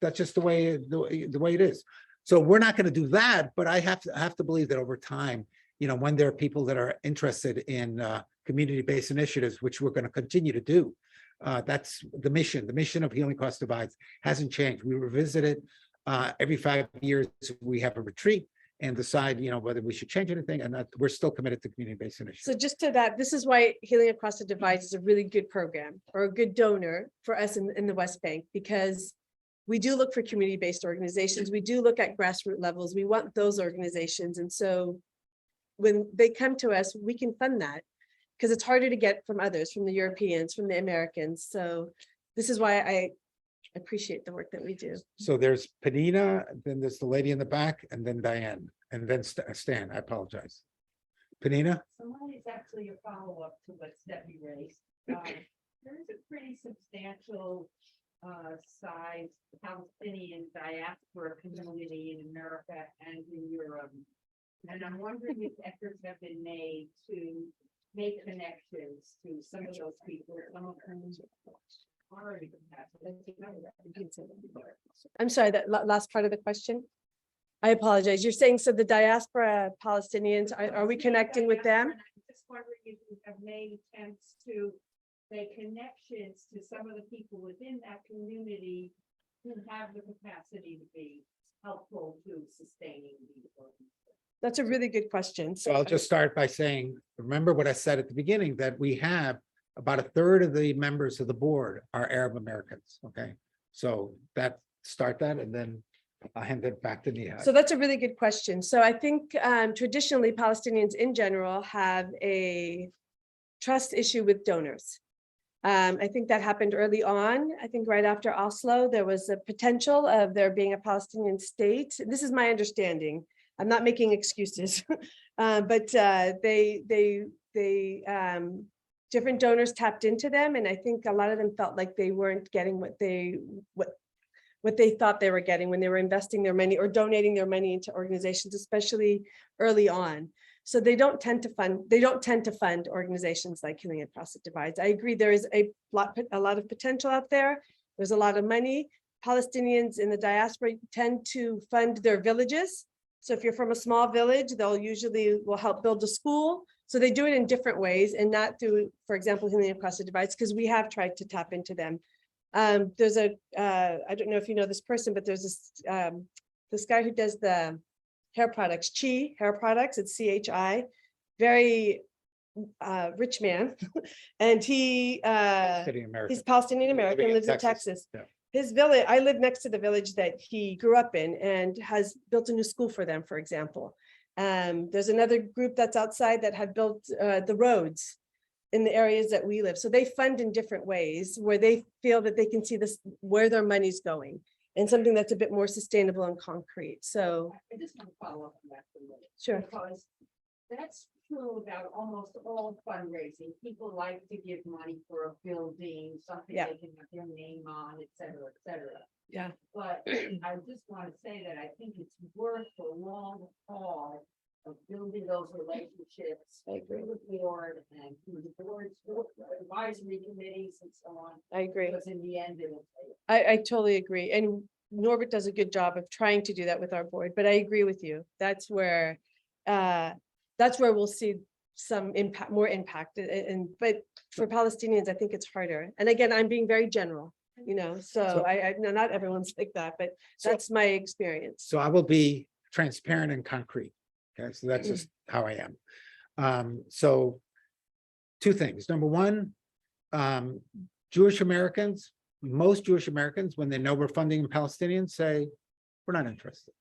That's just the way it is. So we're not going to do that, but I have to believe that over time, when there are people that are interested in community-based initiatives, which we're going to continue to do, that's the mission. The mission of Healing Across Divides hasn't changed. We revisit it every 5 years. We have a retreat and decide, whether we should change anything, and that we're still committed to community-based initiatives. So just to that, this is why Healing Across the Divides is a really good program or a good donor for us in the West Bank, because we do look for community-based organizations. We do look at grassroots levels. We want those organizations. And so when they come to us, we can fund that because it's harder to get from others, from the Europeans, from the Americans. So this is why I appreciate the work that we do. So there's Penina, then there's the lady in the back, and then Diane, and then Stan. I apologize. Penina? So mine is actually a follow-up to what Stephanie raised. There's a pretty substantial size Palestinian diaspora community in America and in Europe. And I'm wondering if efforts have been made to make connections to some of those people. Some of them already I'm sorry, that last part of the question. I apologize. You're saying, so the diaspora Palestinians, are we connecting with them? I'm just wondering if you have made attempts to make connections to some of the people within that community who have the capacity to be helpful to sustaining these organizations. That's a really good question. So I'll just start by saying, remember what I said at the beginning, that we have about a third of the members of the board are Arab Americans, okay? So start that, and then I'll hand it back to Nehad. So that's a really good question. So I think traditionally Palestinians in general have a trust issue with donors. I think that happened early on. I think right after Oslo, there was a potential of there being a Palestinian state. This is my understanding. I'm not making excuses, but different donors tapped into them, and I think a lot of them felt like they weren't getting what they thought they were getting when they were investing their money or donating their money into organizations, especially early on. So they don't tend to fund organizations like Healing Across the Divides. I agree, there is a lot of potential out there. There's a lot of money. Palestinians in the diaspora tend to fund their villages. So if you're from a small village, they'll usually will help build a school. So they do it in different ways, and not through, for example, Healing Across the Divides, because we have tried to tap into them. There's I don't know if you know this person, but there's this guy who does the hair products, Chi Hair Products, it's CHI, very rich man. And he's Palestinian American, lives in Texas. Yeah. His village, I live next to the village that he grew up in, and has built a new school for them, for example. There's another group that's outside that had built the roads in the areas that we live. So they fund in different ways where they feel that they can see this, where their money's going, and something that's a bit more sustainable and concrete. So I just want to follow up on that for a minute. sure. Because that's true about almost all fundraising. People like to give money for a building, something Yeah. they can have their name on, et cetera, et cetera. Yeah. But I just want to say that I think it's worth the long haul of building those relationships through the board and through the board's advisory committees and so on. I agree. Because in the end, it'll I totally agree. And Norbert does a good job of trying to do that with our board, but I agree with you. That's where we'll see some impact, more impact. But for Palestinians, I think it's harder. And again, I'm being very general. you know, so So- I know not everyone's like that, but So- that's my experience. So I will be transparent and concrete. Okay, so that's just how I am. So two things. Number one, Jewish Americans, most Jewish Americans, when they know we're funding Palestinians, say, we're not interested.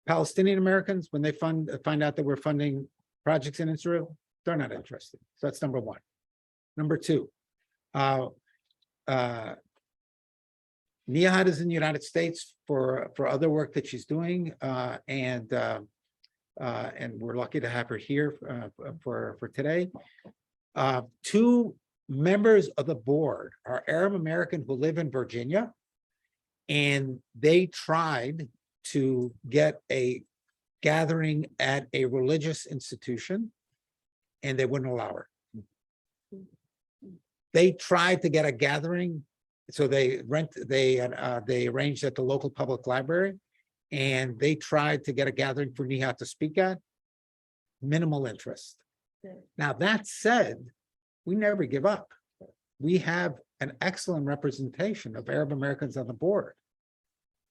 Palestinian Americans, when they find out that we're funding projects in Israel, they're not interested. So that's number one. Number two, Nehad is in the United States for other work that she's doing, and we're lucky to have her here for today. Two members of the board are Arab American who live in Virginia, and they tried to get a gathering at a religious institution, and they wouldn't allow her. They tried to get a gathering, so they arranged at the local public library, and they tried to get a gathering for Nehad to speak at. Minimal interest. Yeah. Now, that said, we never give up. We have an excellent representation of Arab Americans on the board.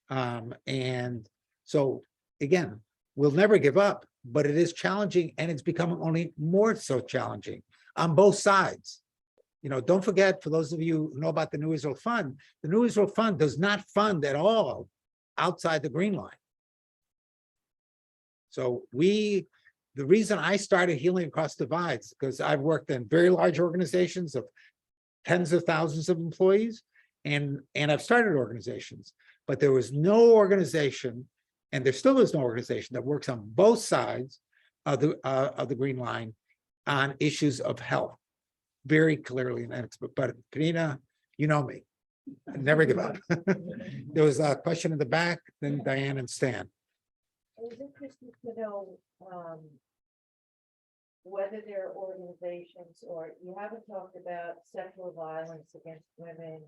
And so, again, we'll never give up, but it is challenging, and it's becoming only more so challenging on both sides. You know, don't forget, for those of you who know about the New Israel Fund, the New Israel Fund does not fund at all outside the green line. So the reason I started Healing Across Divides, because I've worked in very large organizations of tens of thousands of employees, and I've started organizations, but there was no organization, and there still is no organization that works on both sides of the green line on issues of health. Very clearly, but Karina, you know me, I never give up. There was a question in the back, then Diane and Stan. I was interested to know, whether there are organizations, or you haven't talked about sexual violence against women,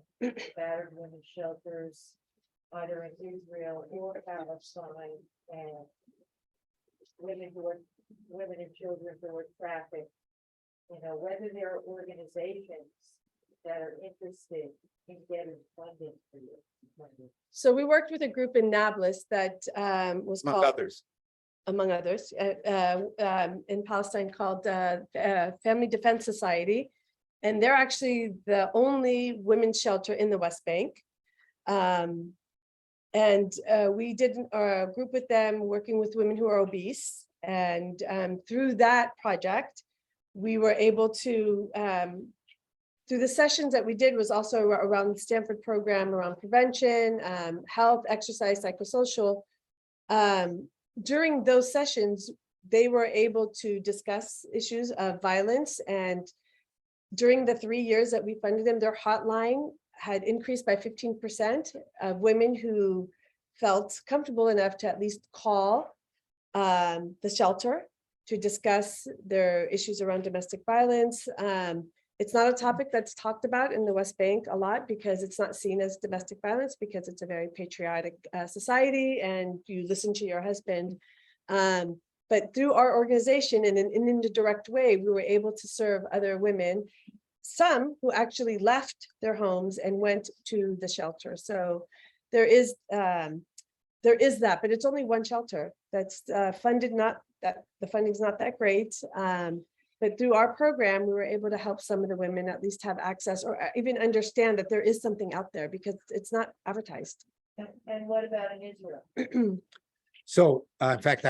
battered women's shelters, either in Israel or Palestine, and women and children who are trafficked. You know, whether there are organizations that are interested in getting funding for you. So we worked with a group in Nablus that was Among called, others. among others, in Palestine, called Family Defense Society. And they're actually the only women's shelter in the West Bank. And we did a group with them working with women who are obese. And through that project, we were able to, through the sessions that we did was also around the Stanford program, around prevention, health, exercise, psychosocial. During those sessions, they were able to discuss issues of violence, and during the 3 years that we funded them, their hotline had increased by 15% of women who felt comfortable enough to at least call the shelter to discuss their issues around domestic violence. It's not a topic that's talked about in the West Bank a lot because it's not seen as domestic violence, because it's a very patriotic society and you listen to your husband. But through our organization, in an indirect way, we were able to serve other women, some who actually left their homes and went to the shelter. So there is that, but it's only one shelter that's funded, not that the funding's not that great. But through our program, we were able to help some of the women at least have access or even understand that there is something out there because it's not advertised. And what about in Israel? So, in fact,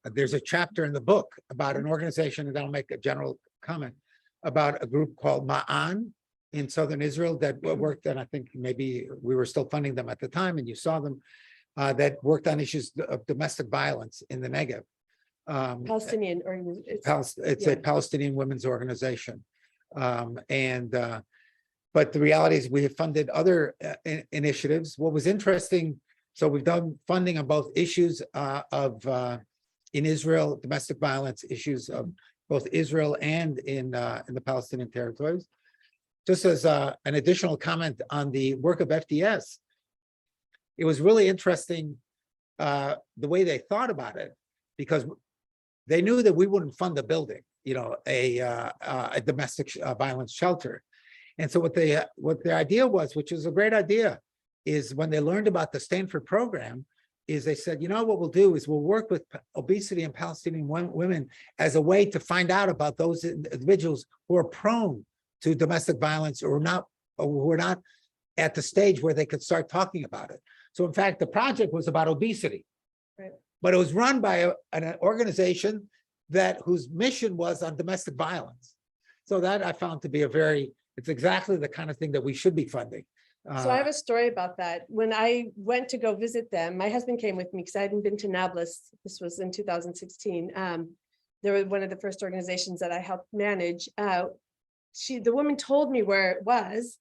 there's a chapter in the book about an organization, and I'll make a general comment about a group called Ma'an in southern Israel that worked, and I think maybe we were still funding them at the time, and you saw them, that worked on issues of domestic violence in the Negev. Palestinian or It's yeah. a Palestinian women's organization. But the reality is we have funded other initiatives. What was interesting, so we've done funding on both issues in Israel, domestic violence issues of both Israel and in the Palestinian territories. Just as an additional comment on the work of FDS, it was really interesting the way they thought about it, because they knew that we wouldn't fund the building, you know, a domestic violence shelter. And so what their idea was, which was a great idea, is when they learned about the Stanford program, is they said, you know, what we'll do is we'll work with obesity and Palestinian women as a way to find out about those individuals who are prone to domestic violence or who are not at the stage where they could start talking about it. So in fact, the project was about obesity. Right. But it was run by an organization whose mission was on domestic violence. So that I found to be it's exactly the kind of thing that we should be funding. So I have a story about that. When I went to go visit them, my husband came with me because I hadn't been to Nablus. This was in 2016. They were one of the first organizations that I helped manage. The woman told me where it was.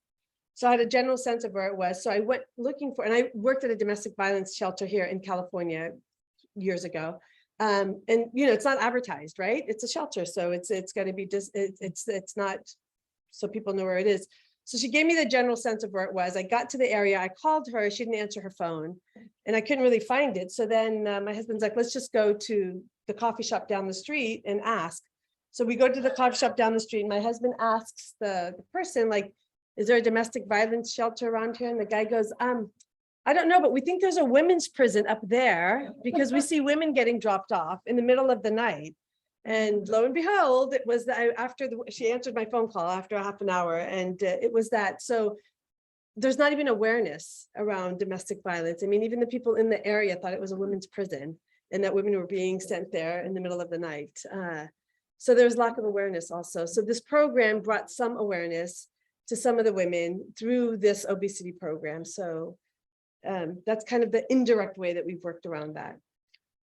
So I had a general sense of where it was. So I went looking for, and I worked at a domestic violence shelter here in California years ago. And you know, it's not advertised, right? It's a shelter. So it's got to be just, it's not, so people know where it is. So she gave me the general sense of where it was. I got to the area, I called her, she didn't answer her phone and I couldn't really find it. So then my husband's like, let's just go to the coffee shop down the street and ask. So we go to the coffee shop down the street and my husband asks the person, like, is there a domestic violence shelter around here? And the guy goes, I don't know, but we think there's a women's prison up there because we see women getting dropped off in the middle of the night. And lo and behold, it was she answered my phone call after a half an hour and it was that. So there's not even awareness around domestic violence. I mean, even the people in the area thought it was a women's prison and that women were being sent there in the middle of the night. So there's lack of awareness also. So this program brought some awareness to some of the women through this obesity program. So that's kind of the indirect way that we've worked around that.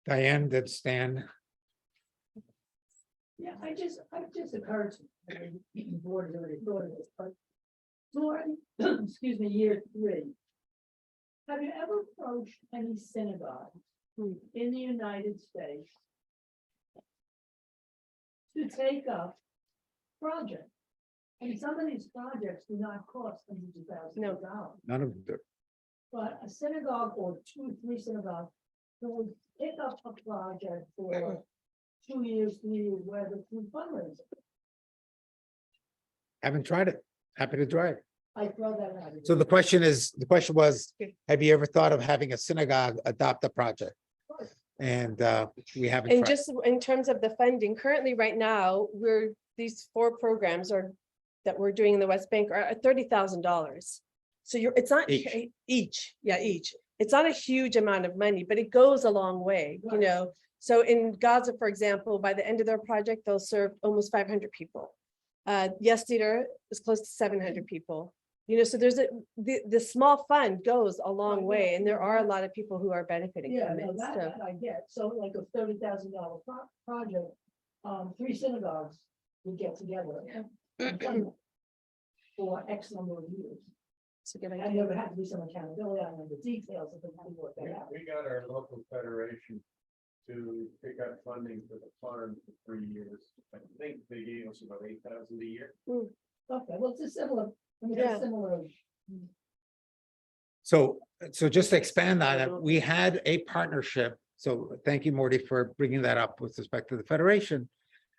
Diane, did Stan? Yeah, I just occurred to me, the board has already thought of this, but during, excuse me, year 3, have you ever approached any synagogue in the United States to take up projects? And some of these projects do not cost hundreds of thousands of dollars. None of them. But a synagogue or 2 or 3 synagogues will pick up a project for 2 years, 3 years, whether through fundraising. Haven't tried it. Happy to try it. I throw that out. So the question was, have you ever thought of having a synagogue adopt a project? And we haven't And tried. just in terms of the funding, currently right now, these 4 programs that we're doing in the West Bank are at $30,000. So it's not each. It's not a huge amount of money, but it goes a long way, you know. So in Gaza, for example, by the end of their project, they'll serve almost 500 people. Yes Theater is close to 700 people. You know, so there's the small fund goes a long way, and there are a lot of people who are benefiting Yeah, from it. no, that So I get. So like a $30,000 project, 3 synagogues would get together and fund it for X number of years. it's a good And idea. there would have to be some accountability on the details of how to work that out. We got our local federation to pick up funding for the farm for 3 years. I think they gave us about 8,000 a year. Okay, well, it's a similar, I mean, Yeah. it's similar. So just to expand on it, we had a partnership. So thank you, Morty, for bringing that up with respect to the Federation.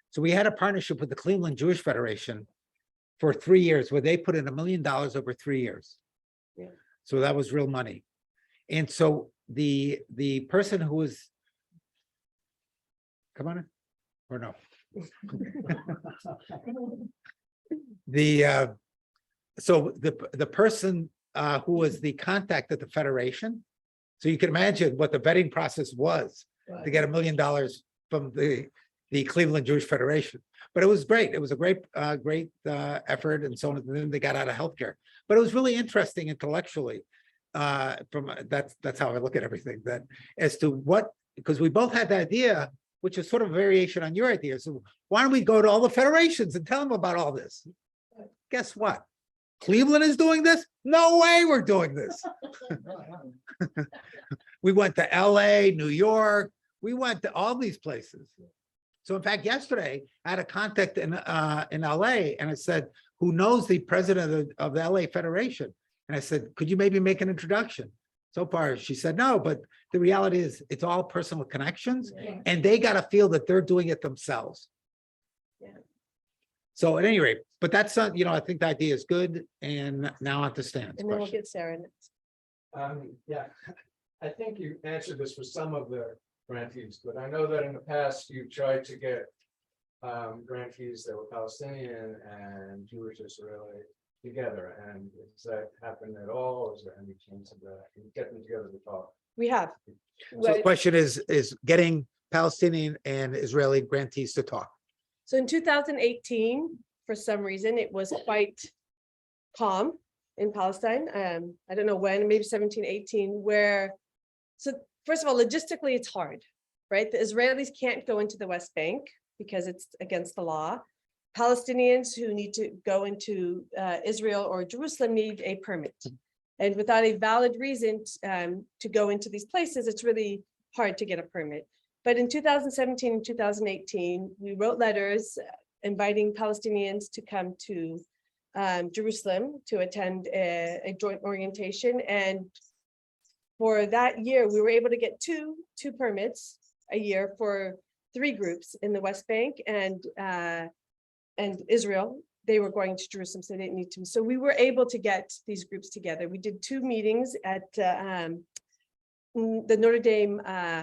So we had a partnership with the Cleveland Jewish Federation for 3 years, where they put in $1 million over 3 years. Yeah. So that was real money. And so the person who was, come on in, or no? So the person who was the contact at the Federation. So you can imagine what the vetting process was to get $1 million from the Cleveland Jewish Federation. But it was great. It was a great effort and so on. And then they got out of healthcare. But it was really interesting intellectually. That's how I look at everything. That as to what, because we both had the idea, which is sort of a variation on your idea. So why don't we go to all the federations and tell them about all this? Guess what? Cleveland is doing this? No way we're doing this. We went to LA, New York. We went to all these places. So in fact, yesterday I had a contact in LA and I said, who knows the president of the LA Federation? And I said, could you maybe make an introduction? So far, she said no, but the reality is it's all personal connections and they got to feel that they're doing it themselves. Yeah. So at any rate, but that's, I think the idea is good, and now on to Stan's And then we'll question. get Sarah next. Yeah, I think you answered this for some of the grantees, but I know that in the past you tried to get grantees that were Palestinian and Jewish Israeli together, and does that happen at all? Or is there any chance of that? Can you get them together to talk? We have. So the question is getting Palestinian and Israeli grantees to talk. So in 2018, for some reason, it was quite calm in Palestine. I don't know when, maybe 17, 18, where, so first of all, logistically, it's hard, right? The Israelis can't go into the West Bank because it's against the law. Palestinians who need to go into Israel or Jerusalem need a permit. And without a valid reason to go into these places, it's really hard to get a permit. But in 2017 and 2018, we wrote letters inviting Palestinians to come to Jerusalem to attend a joint orientation. And for that year, we were able to get two permits a year for 3 groups in the West Bank and Israel. They were going to Jerusalem, so they didn't need to. So we were able to get these groups together. We did 2 meetings at the Notre Dame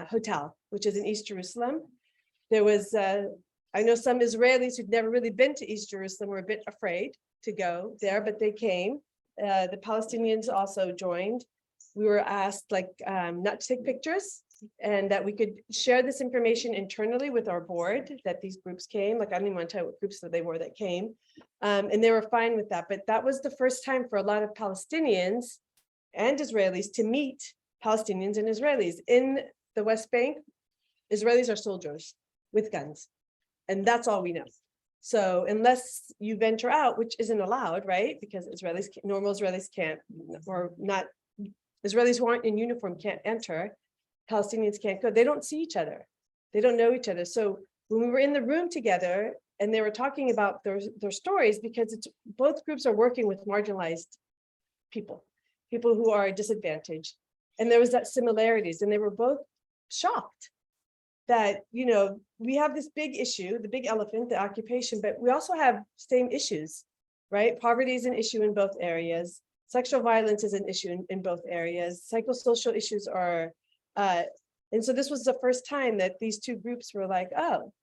Hotel, which is in East Jerusalem. There was, I know some Israelis who'd never really been to East Jerusalem were a bit afraid to go there, but they came. The Palestinians also joined. We were asked not to take pictures and that we could share this information internally with our board, that these groups came. Like, I don't even want to tell you what groups that they were that came. And they were fine with that. But that was the first time for a lot of Palestinians and Israelis to meet Palestinians and Israelis. In the West Bank, Israelis are soldiers with guns. And that's all we know. So unless you venture out, which isn't allowed, right? Because normal Israelis can't, or not, Israelis who aren't in uniform can't enter. Palestinians can't go. They don't see each other. They don't know each other. So when we were in the room together and they were talking about their stories, because both groups are working with marginalized people who are disadvantaged. And there was that similarities, and they were both shocked that, we have this big issue, the big elephant, the occupation, but we also have same issues, right? Poverty is an issue in both areas. Sexual violence is an issue in both areas. Psychosocial issues are, and so this was the first time that these 2 groups were like, oh,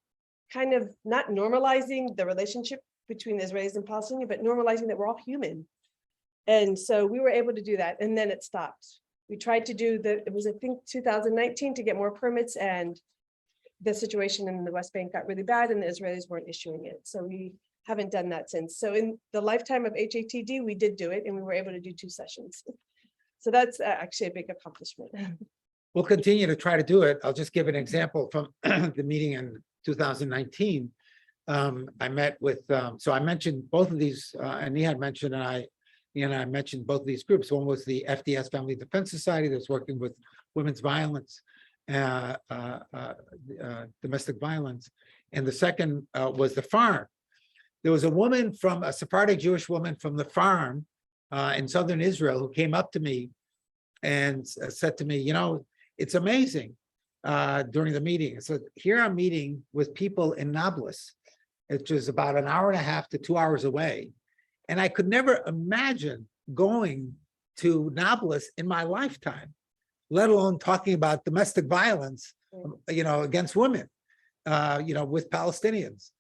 kind of not normalizing the relationship between the Israelis and Palestinians, but normalizing that we're all human. And so we were able to do that, and then it stopped. We tried to do it was, I think, 2019 to get more permits, and the situation in the West Bank got really bad and the Israelis weren't issuing it. So we haven't done that since. So in the lifetime of HATD, we did do it, and we were able to do 2 sessions. So that's actually a big accomplishment. We'll continue to try to do it. I'll just give an example from the meeting in 2019. I met with, so I mentioned both of these, and Nehad mentioned, and I mentioned both of these groups. One was the FDS Family Defense Society that's working with women's violence, domestic violence. And the second was the farm. There was a Sephardic Jewish woman from the farm in southern Israel who came up to me and said to me, it's amazing during the meeting. So here I'm meeting with people in Nablus, which is about an hour and a half to 2 hours away. And I could never imagine going to Nablus in my lifetime, let alone talking about domestic violence, against women, with Palestinians.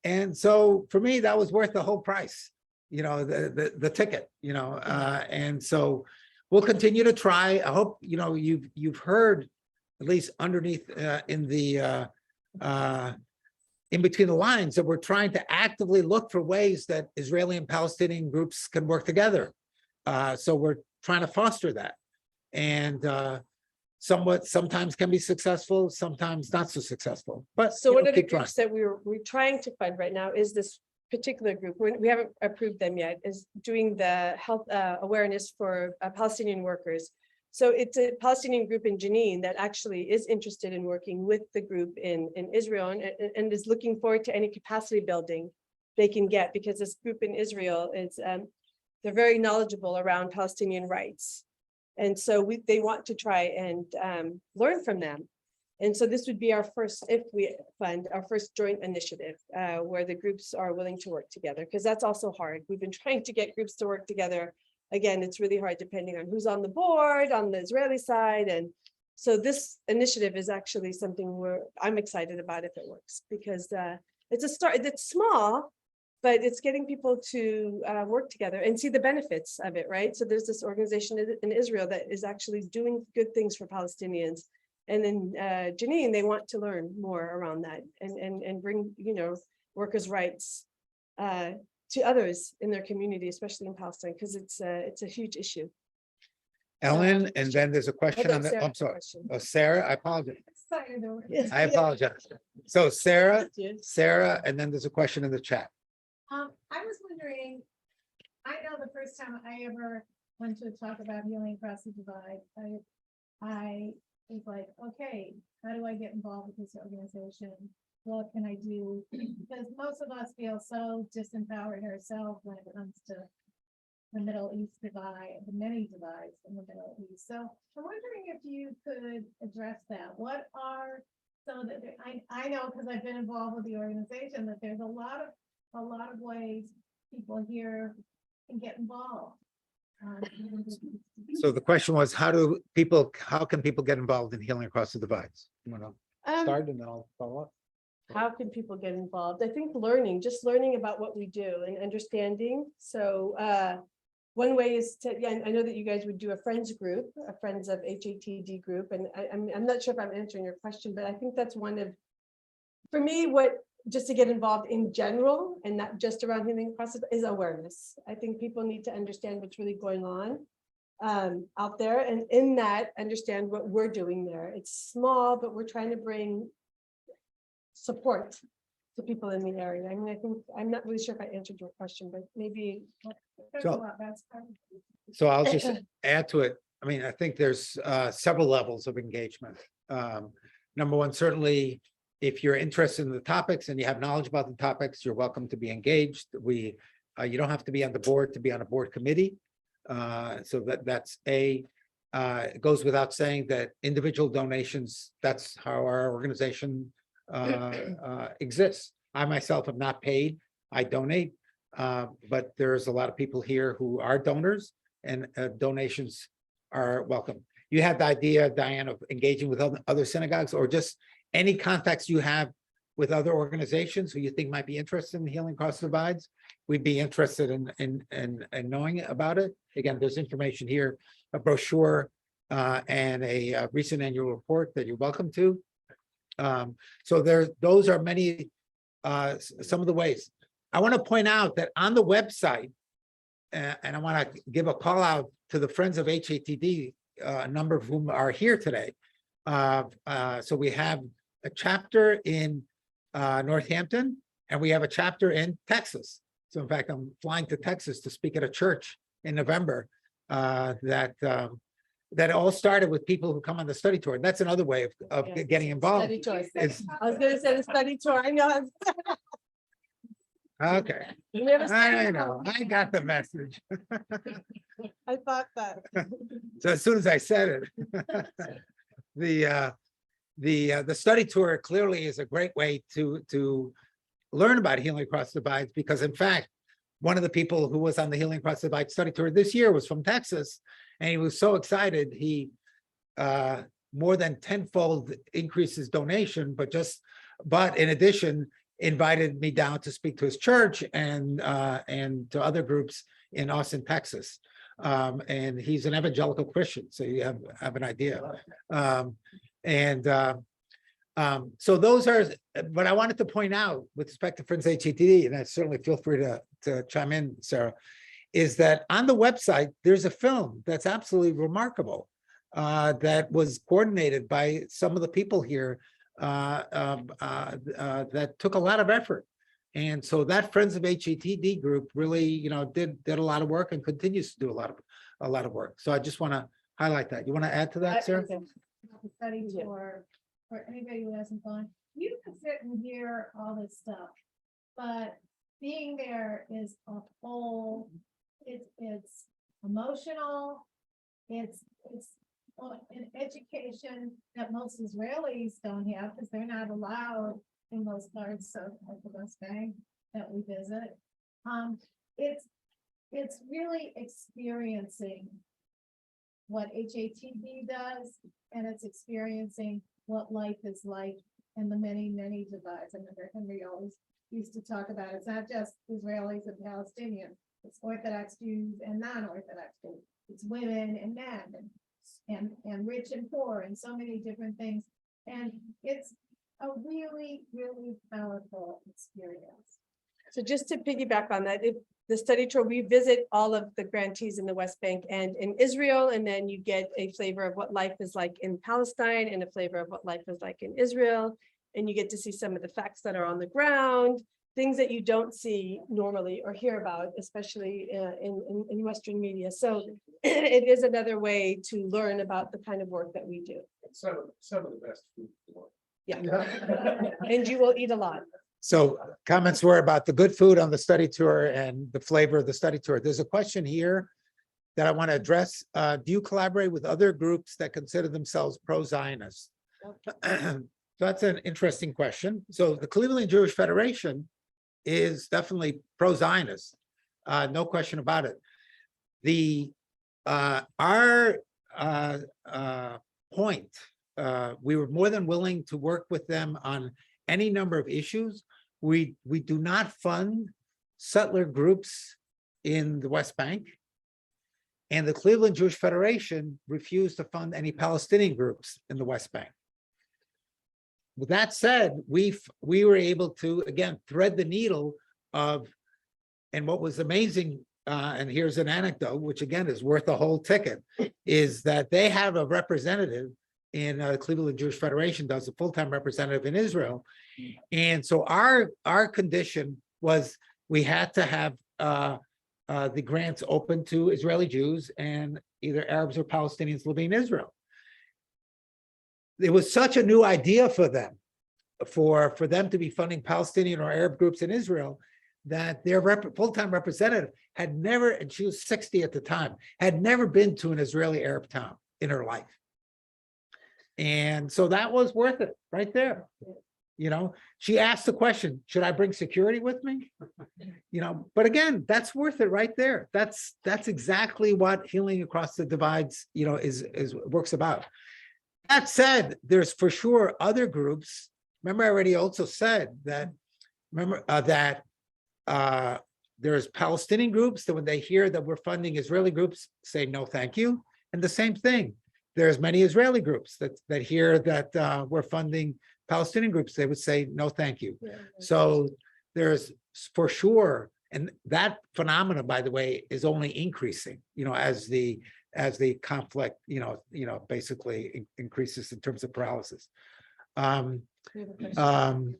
And so for me, that was worth the whole price, the ticket, and so we'll continue to try. I hope, you've heard, at least underneath in between the lines, that we're trying to actively look for ways that Israeli and Palestinian groups can work together. So we're trying to foster that. And sometimes can be successful, sometimes not so successful. But So one of the keep trying. groups that we're trying to fund right now is this particular group. We haven't approved them yet, is doing the health awareness for Palestinian workers. So it's a Palestinian group in Jenin that actually is interested in working with the group in Israel and is looking forward to any capacity building they can get, because this group in Israel is, they're very knowledgeable around Palestinian rights. And so they want to try and learn from them. And so this would be our first, if we fund, our first joint initiative, where the groups are willing to work together, because that's also hard. We've been trying to get groups to work together. Again, it's really hard depending on who's on the board, on the Israeli side. And so this initiative is actually something I'm excited about if it works, because it's a start, it's small, but it's getting people to work together and see the benefits of it, right? So there's this organization in Israel that is actually doing good things for Palestinians. And in Jenin, they want to learn more around that and bring, workers' rights to others in their community, especially in Palestine, because it's a huge issue. Ellen, and then there's a question on the, Sarah I'm has a sorry, question. Sarah, I apologize. Yes. I apologize. So Sarah, Yes. and then there's a question in the chat. I was wondering, I know the first time I ever went to talk about healing across the divide, I was like, okay, how do I get involved with this organization? What can I do? Because most of us feel so disempowered ourselves when it comes to the Middle East divide, the many divides in the Middle East. So I'm wondering if you could address that. What are some of the, I know because I've been involved with the organization that there's a lot of ways people here can get involved. So the question was, how can people get involved in healing across the divides? You want to start and then I'll follow up? How can people get involved? I think just learning about what we do and understanding. So one way is to, I know that you guys would do a friends group, a friends of HATD group. And I'm not sure if I'm answering your question, but I think that's one of, for me, just to get involved in general and not just around healing process is awareness. I think people need to understand what's really going on out there, and in that understand what we're doing there. It's small, but we're trying to bring support to people in the area. I mean, I think I'm not really sure if I answered your question, but maybe. So I'll just add to it. I mean, I think there's several levels of engagement. Number one, certainly, if you're interested in the topics and you have knowledge about the topics, you're welcome to be engaged. You don't have to be on the board to be on a board committee. So that's it goes without saying that individual donations, that's how our organization exists. I myself have not paid, I donate, but there's a lot of people here who are donors, and donations are welcome. You had the idea, Diane, of engaging with other synagogues, or just any contacts you have with other organizations who you think might be interested in healing across divides. We'd be interested in knowing about it. Again, there's information here, a brochure and a recent annual report that you're welcome to. So those are many, some of the ways. I want to point out that on the website, and I want to give a call out to the Friends of HATD, a number of whom are here today. So we have a chapter in Northampton, and we have a chapter in Texas. So in fact, I'm flying to Texas to speak at a church in November that all started with people who come on the study tour. And that's another way of Yeah. getting involved. Study tour. Is, I was gonna say the study tour. I know. okay, We have a I study know, tour. I got the message. I thought that. So as soon as I said it, the study tour clearly is a great way to learn about healing across divides, because in fact, one of the people who was on the Healing Across the Divide study tour this year was from Texas, and he was so excited. He more than tenfold increased his donation, but in addition, invited me down to speak to his church and to other groups in Austin, Texas. And he's an evangelical Christian, so you have an idea. So those are what I wanted to point out with respect to Friends HATD, and I certainly feel free to chime in, Sarah, is that on the website, there's a film that's absolutely remarkable that was coordinated by some of the people here that took a lot of effort. And so that Friends of HATD group really, did a lot of work and continues to do a lot of work. So I just want to highlight that. You want to add to that, Sarah? Study Yeah. tour, for anybody who hasn't gone, you can sit and hear all this stuff, but being there is a whole, it's emotional, it's an education that most Israelis don't have, because they're not allowed in most parts of the West Bank that we visit. It's really experiencing what HATB does, and it's experiencing what life is like and the many, many divides. I remember Henry always used to talk about, it's not just Israelis and Palestinians, it's Orthodox Jews and non-Orthodox Jews. It's women and men and rich and poor and so many different things. And it's a really, really powerful experience. So just to piggyback on that, if the study tour, we visit all of the grantees in the West Bank and in Israel, and then you get a flavor of what life is like in Palestine and a flavor of what life is like in Israel. And you get to see some of the facts that are on the ground, things that you don't see normally or hear about, especially in Western media. So it is another way to learn about the kind of work that we do. Some of the best food. in the world. Yeah, and you will eat a lot. So comments were about the good food on the study tour and the flavor of the study tour. There's a question here that I want to address. Do you collaborate with other groups that consider themselves pro-Zionist? So that's an interesting question. So the Cleveland Jewish Federation is definitely pro-Zionist, no question about it. Our point, we were more than willing to work with them on any number of issues. We do not fund settler groups in the West Bank. And the Cleveland Jewish Federation refused to fund any Palestinian groups in the West Bank. With that said, we were able to, again, thread the needle of, and what was amazing, and here's an anecdote, which again is worth a whole ticket, is that they have a representative in Cleveland Jewish Federation, does a full-time representative in Israel. And so our condition was we had to have the grants open to Israeli Jews and either Arabs or Palestinians living in Israel. It was such a new idea for them, for them to be funding Palestinian or Arab groups in Israel, that their full-time representative had never, and she was 60 at the time, had never been to an Israeli Arab town in her life. And so that was worth it right there. You know, she asked the question, should I bring security with me? You know, but again, that's worth it right there. That's exactly what Healing Across the Divides, you know, is works about. That said, there's for sure other groups. Remember, I already also said that, there's Palestinian groups that when they hear that we're funding Israeli groups, say no, thank you. And the same thing, there's many Israeli groups that hear that we're funding Palestinian groups, they would say no, thank you. Yeah. So there's for sure, and that phenomena, by the way, is only increasing, you know, as the conflict, you know, basically increases in terms of paralysis. We have a question.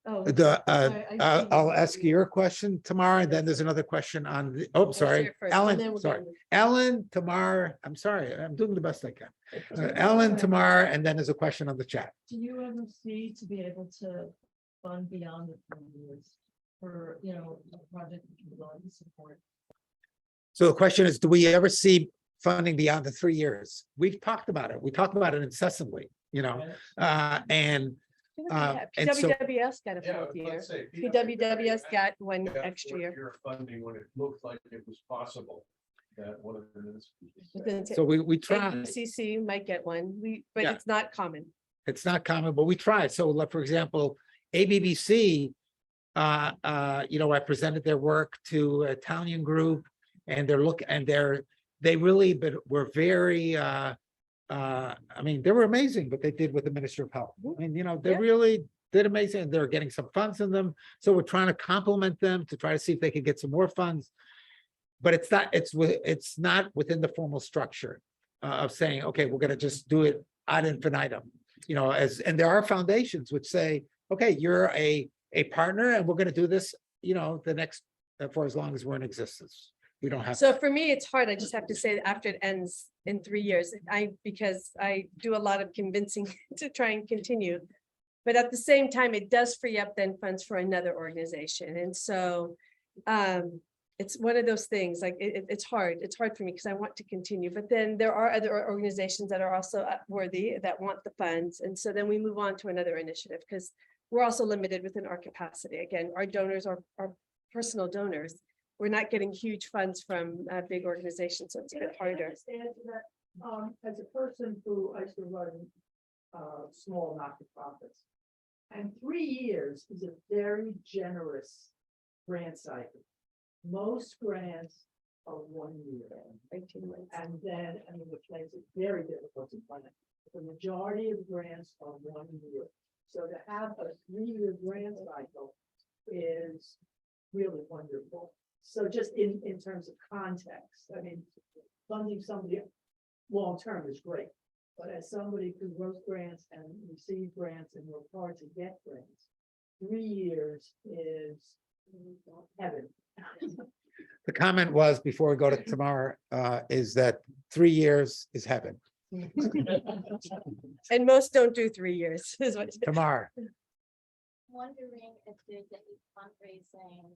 Oh, sorry, I see I'll ask your question, Tamar, and then there's another question on the, oh, sorry, share first, and then Ellen, we'll sorry. go to- Ellen, Tamar, I'm sorry, I'm doing the best I can. Ellen, Tamar, and then there's a question on the chat. Do you ever see to be able to fund beyond the 3 years for, you know, a project that you're willing to support? So the question is, do we ever see funding beyond the 3 years? We've talked about it. We talk about it incessantly, you know, and and so- PWWS got a Yeah, full year. let's say. PWWS got one Yeah, extra what year. You're funding when it looked like it was possible that one of the ministries. Within so we try. ABCC might get one, but Yeah. it's not common. It's not common, but we try. So like, for example, ABBC, you know, I presented their work to an Italian group and they really were very, I mean, they were amazing what they did with the Minister of Health. I mean, you know, they Yeah. really did amazing. They're getting some funds in them. So we're trying to compliment them to try to see if they can get some more funds. But it's not within the formal structure of saying, okay, we're going to just do it ad infinitum. You know, and there are foundations which say, okay, you're a partner and we're going to do this, you know, for as long as we're in existence. We don't have. So for me, it's hard. I just have to say that after it ends in 3 years, because I do a lot of convincing to try and continue. But at the same time, it does free up then funds for another organization. And so it's one of those things, like, it's hard for me because I want to continue, but then there are other organizations that are also worthy that want the funds. And so then we move on to another initiative because we're also limited within our capacity. Again, our donors are personal donors. We're not getting huge funds from big organizations, so it's a bit Can I harder. just add to that? As a person who I used to run small not-for-profits. And 3 years is a very generous grant cycle. Most grants are 1 year. 18 months. And then, I mean, which makes it very difficult to plan. The majority of grants are 1 year. So to have a 3-year grant cycle is really wonderful. So just in terms of context, I mean, funding somebody long-term is great. But as somebody who wrote grants and received grants and worked hard to get grants, 3 years is heaven. The comment was, before we go to tomorrow, is that 3 years is heaven. And most don't do 3 years. Is what. Tomorrow, Wondering if there's any fundraising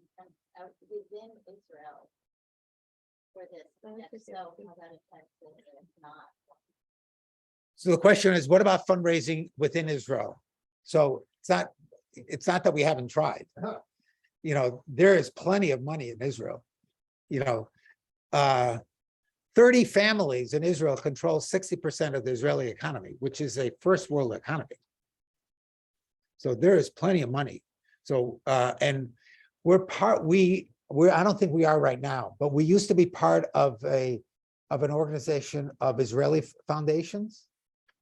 out within Israel for this, and if so, how that affects it, if not. so the question is, what about fundraising within Israel? So it's not that we haven't tried. You know, there is plenty of money in Israel. You know, 30 families in Israel control 60% of the Israeli economy, which is a first world economy. So there is plenty of money. So and I don't think we are right now, but we used to be part of an organization of Israeli foundations,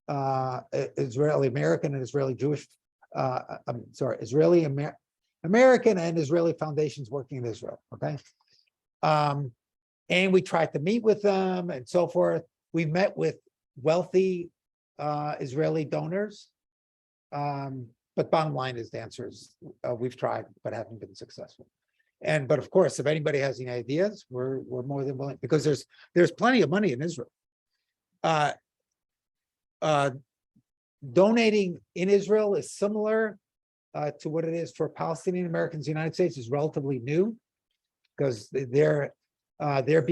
Israeli American and Israeli Jewish, I'm sorry, Israeli American and Israeli foundations working in Israel. Okay. And we tried to meet with them and so forth. We met with wealthy Israeli donors. But bottom line is the answer is we've tried, but haven't been successful. But of course, if anybody has any ideas, we're more than willing, because there's plenty of money in Israel. Donating in Israel is similar to what it is for Palestinian Americans in the United States. Is relatively new because they're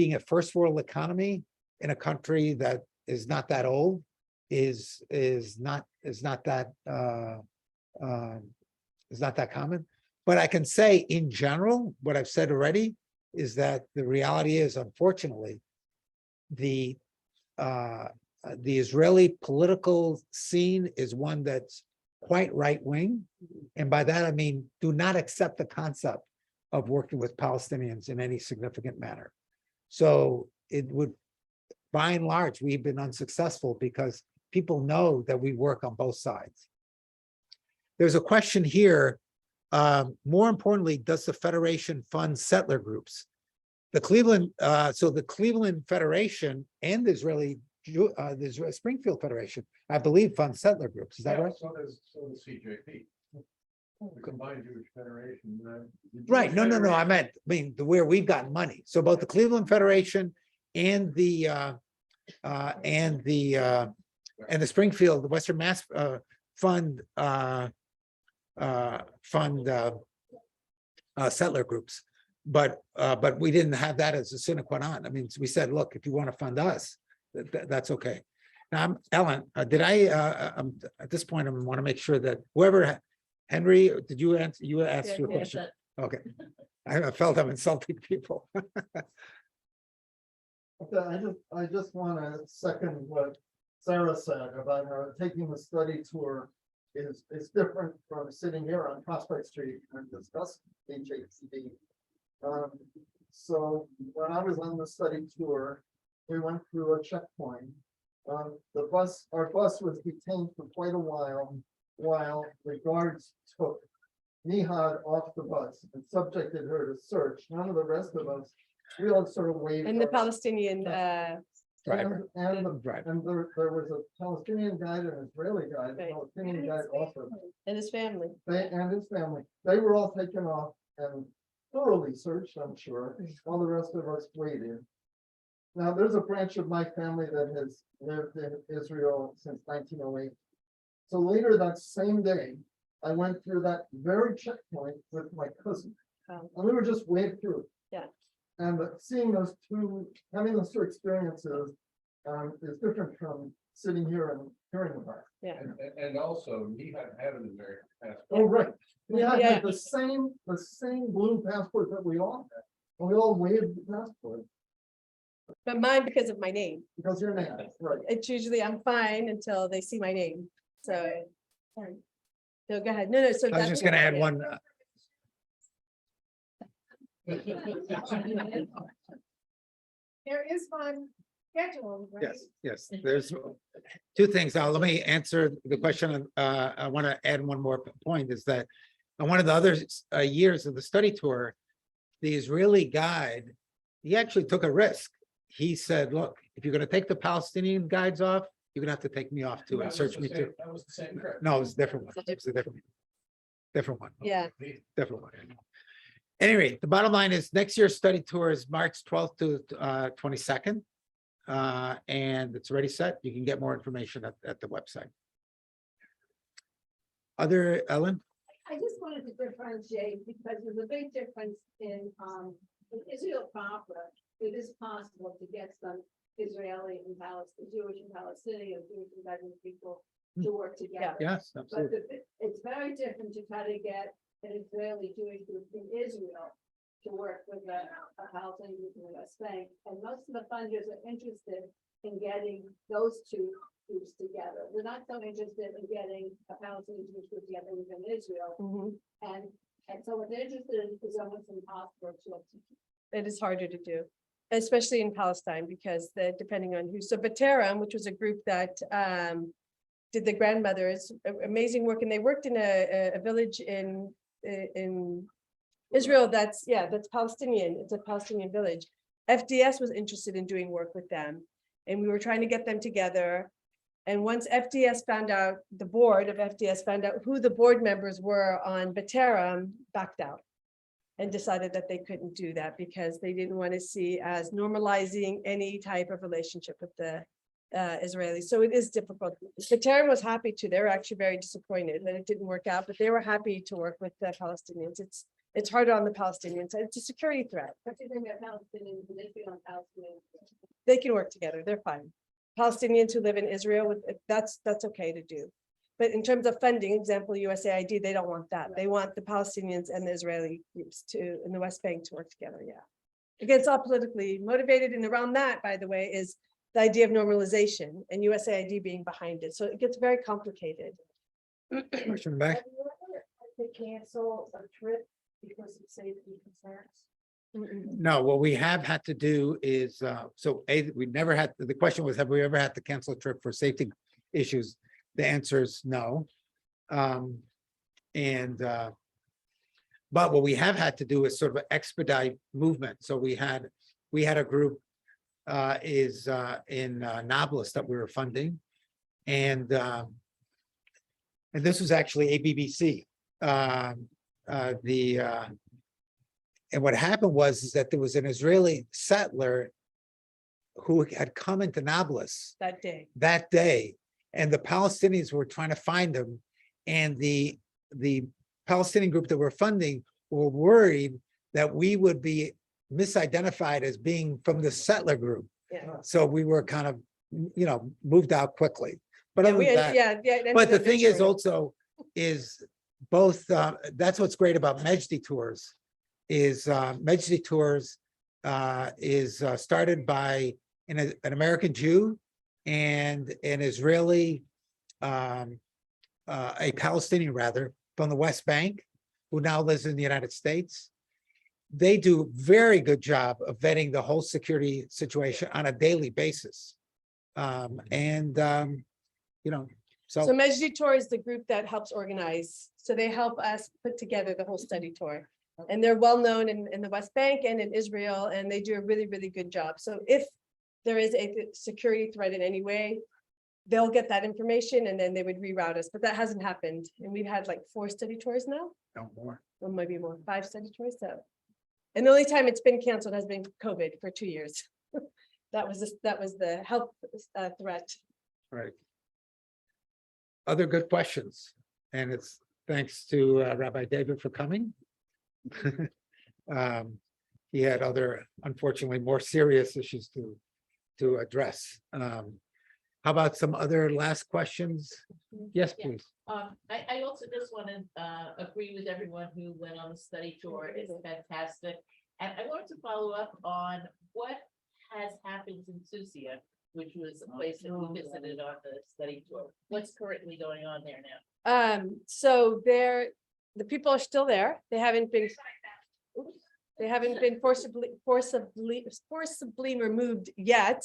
being a first world economy in a country that is not that old, is not that common. But I can say in general, what I've said already is that the reality is, unfortunately, the Israeli political scene is one that's quite right-wing. And by that, I mean, do not accept the concept of working with Palestinians in any significant manner. So it would, by and large, we've been unsuccessful because people know that we work on both sides. There's a question here. More importantly, does the Federation fund settler groups? The Cleveland Federation and the Israeli Springfield Federation, I believe, fund settler groups. Is that right? So does CJP. The Combined Jewish Federation. Right. No. I mean, where we've gotten money. So both the Cleveland Federation and the Springfield, the Western Mass fund settler groups, but we didn't have that as a sine qua non. I mean, we said, look, if you want to fund us, that's okay. Now, Ellen, did I? At this point, I want to make sure that whoever. Henry, did you answer? You asked your question. Okay. I felt I'm insulting people. Okay, I just want to second what Sarah said about taking the study tour is different from sitting here on Prospect Street and discussing HACD. So when I was on the study tour, we went through a checkpoint. Our bus was detained for quite a while the guards took Nehad off the bus and subjected her to search. None of the rest of us, we all sort of waved. And the our- Palestinian Driver. And Driver. there was a Palestinian guide and an Israeli guide. The Right. Palestinian guide also, and his family. and his family, they were all taken off and thoroughly searched, I'm sure, while the rest of us waited. Now, there's a branch of my family that has lived in Israel since 1908. So later that same day, I went through that very checkpoint with my cousin. Oh. And we were just waved through. Yeah. And seeing those two, having those two experiences, is different from sitting here and hearing about it. And also, Nehad had an American passport. Oh, right. Yeah, I Yeah. had the same blue passport that we all had. And we all waved the passport But mine because of my name. because you're not, right. It's usually I'm fine until they see my name. So. No, go ahead. No, so. I was just gonna add one. There is one scheduled, right? Yes, there's two things. Now, let me answer the question. I want to add one more point is that on one of the other years of the study tour, the Israeli guide, he actually took a risk. He said, look, if you're going to take the Palestinian guides off, you're gonna have to take me off too and search me too. That was the same trip. No, it was a different one. It was a different one. Yeah, Different one. Anyway, the bottom line is next year's study tour is March 12th to 22nd. And it's already set. You can get more information at the website. Other, Ellen? I just wanted to differentiate because there's a big difference in Israel proper. It is possible to get some Israeli and Palestinian, Jewish and Palestinian, Jewish and Lebanese people to work together. Yes, But absolutely. it's very different to try to get an Israeli Jewish group in Israel to work with a Palestinian group in the West Bank. And most of the funders are interested in getting those two groups together. We're not so interested in getting a Palestinian Jewish group together within Israel. mhm. And so what they're interested in is almost impossible to It is harder to do, especially in Palestine, because depending on who, so B'Terem, which was a group that did the grandmothers, amazing work, and they worked in a village in Israel that's Palestinian, it's a Palestinian village. FDS was interested in doing work with them, and we were trying to get them together. And once FDS found out, the board of FDS found out who the board members were on B'Terem, backed out and decided that they couldn't do that because they didn't want to see as normalizing any type of relationship with the Israelis. So it is difficult. B'Terem was happy to, they were actually very disappointed that it didn't work out, but they were happy to work with the Palestinians. It's harder on the Palestinians. It's a security threat. What do you think about Palestinians and Israel and Palestinians? They can work together. They're fine. Palestinians who live in Israel, that's okay to do. But in terms of funding, example, USAID, they don't want that. They want the Palestinians and the Israeli groups in the West Bank to work together, yeah. Again, it's all politically motivated, and around that, by the way, is the idea of normalization and USAID being behind it. So it gets very complicated. Question back. Have you ever had to cancel a trip because of safety concerns? No, what we have had to do is, we never had, the question was, have we ever had to cancel a trip for safety issues? The answer is no. But what we have had to do is sort of expedite movement. So we had a group in Nablus that we were funding. And this was actually ABBC. And what happened was that there was an Israeli settler who had come into Nablus That day. and the Palestinians were trying to find him. And the Palestinian group that we're funding were worried that we would be misidentified as being from the settler group. Yeah. So we were kind of, moved out quickly. But other than that, Yeah. but the thing is also is both, that's what's great about Mejdi Tours is Mejdi Tours is started by an American Jew and an Israeli, a Palestinian rather, from the West Bank, who now lives in the United States. They do very good job of vetting the whole security situation on a daily basis. So Mejdi Tour is the group that helps organize. So they help us put together the whole study tour. And they're well known in the West Bank and in Israel, and they do a really, really good job. So if there is a security threat in any way, they'll get that information and then they would reroute us. But that hasn't happened. And we've had like 4 study tours now, No more. or maybe more, 5 study tours. So, and the only time it's been canceled has been COVID for 2 years. That was the health threat. Right. Other good questions, and it's thanks to Rabbi David for coming. he had other, unfortunately, more serious issues to address. How about some other last questions? Yes, Yeah. please. I also just want to agree with everyone who went on the study tour. It's fantastic. And I wanted to follow up on what has happened in Susia, which was a place that we visited on the study tour. What's currently going on there now? So the people are still there. They haven't been. Oops, they haven't been forcibly removed yet.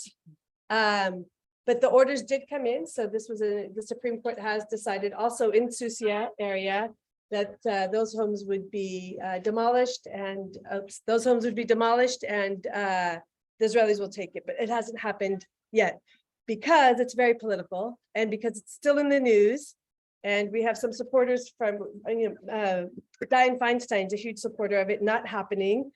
But the orders did come in. So this was the Supreme Court has decided also in Susia area that those homes would be demolished and the Israelis will take it, but it hasn't happened yet because it's very political and because it's still in the news. And we have some supporters from, Dianne Feinstein's a huge supporter of it not happening.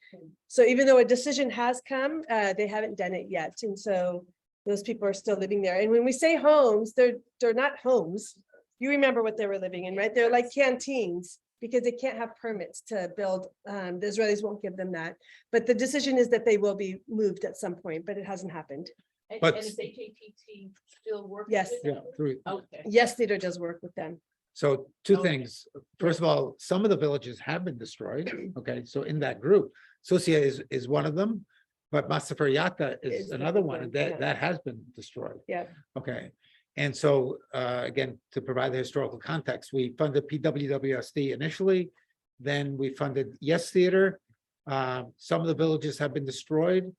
So even though a decision has come, they haven't done it yet. And so those people are still living there. And when we say homes, they're not homes. You remember what they were living in, right? They're like canteens because they can't have permits to build. The Israelis won't give them that. But the decision is that they will be moved at some point, but it hasn't happened. And, But- and is HATT still working? Yes. with Yeah, them? through. Okay. Yes, theater does work with them. So two Okay. things. First of all, some of the villages have been destroyed. Okay, so in that group, Susia is one of them, but Masafer Yatta Is is the another other one, one, and yeah. that has been destroyed. Yeah. Okay, and so again, to provide the historical context, we funded PWWSD initially, then we funded Yes Theater. Some of the villages have been destroyed.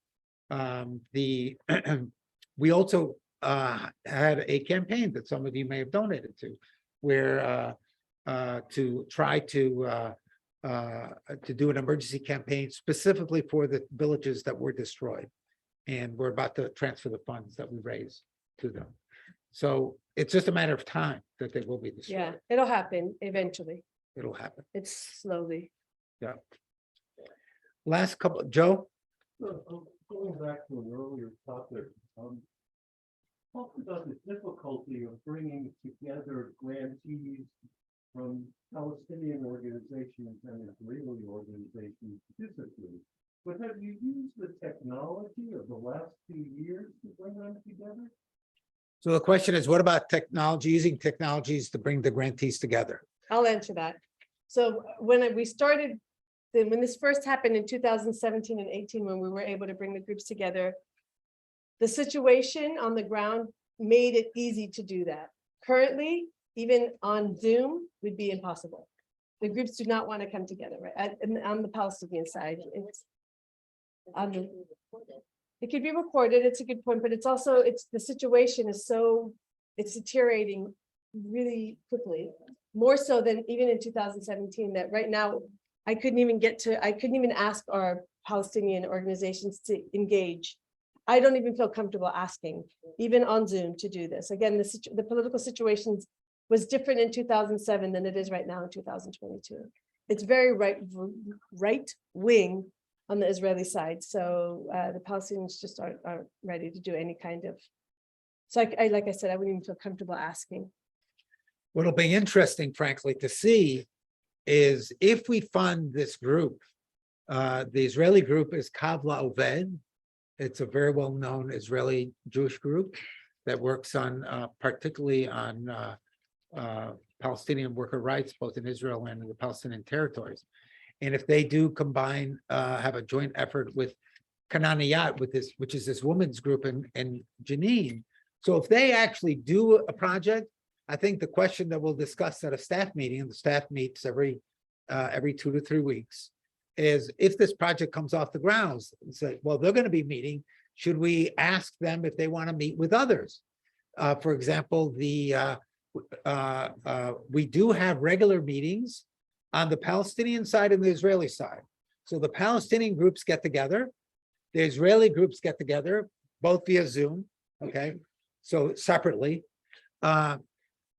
We also had a campaign that some of you may have donated to, where to try to do an emergency campaign specifically for the villages that were destroyed. And we're about to transfer the funds that we raised to them. So it's just a matter of time that they will be Yeah, destroyed. it'll happen eventually. It'll happen. It's slowly. Yeah. Last couple, Joe? Going back to an earlier topic, talk about the difficulty of bringing together grantees from Palestinian organizations and Israeli organizations physically. But have you used the technology of the last few years to bring them together? So the question is, what about technology, using technologies to bring the grantees together? I'll answer that. So when we started, when this first happened in 2017 and 18, when we were able to bring the groups together, the situation on the ground made it easy to do that. Currently, even on Zoom would be impossible. The groups do not want to come together, right? On the Palestinian side, it could be recorded. It's a good point, but it's also, the situation is so, it's deteriorating really quickly, more so than even in 2017, that right now, I couldn't even ask our Palestinian organizations to engage. I don't even feel comfortable asking, even on Zoom, to do this. Again, the political situations was different in 2007 than it is right now in 2022. It's very right wing on the Israeli side. So the Palestinians just aren't ready to do any kind of. So like I said, I wouldn't even feel comfortable asking. What'll be interesting, frankly, to see is if we fund this group, the Israeli group is Kavla Oved. It's a very well-known Israeli Jewish group that works on particularly on Palestinian worker rights, both in Israel and in the Palestinian territories. And if they do combine, have a joint effort with Kananiyat, which is this women's group in Jenin. So if they actually do a project, I think the question that we'll discuss at a staff meeting, and the staff meets every 2 to 3 weeks, is if this project comes off the ground, say, well, they're going to be meeting. Should we ask them if they want to meet with others? For example, we do have regular meetings on the Palestinian side and the Israeli side. So the Palestinian groups get together, the Israeli groups get together, both via Zoom, okay? So separately.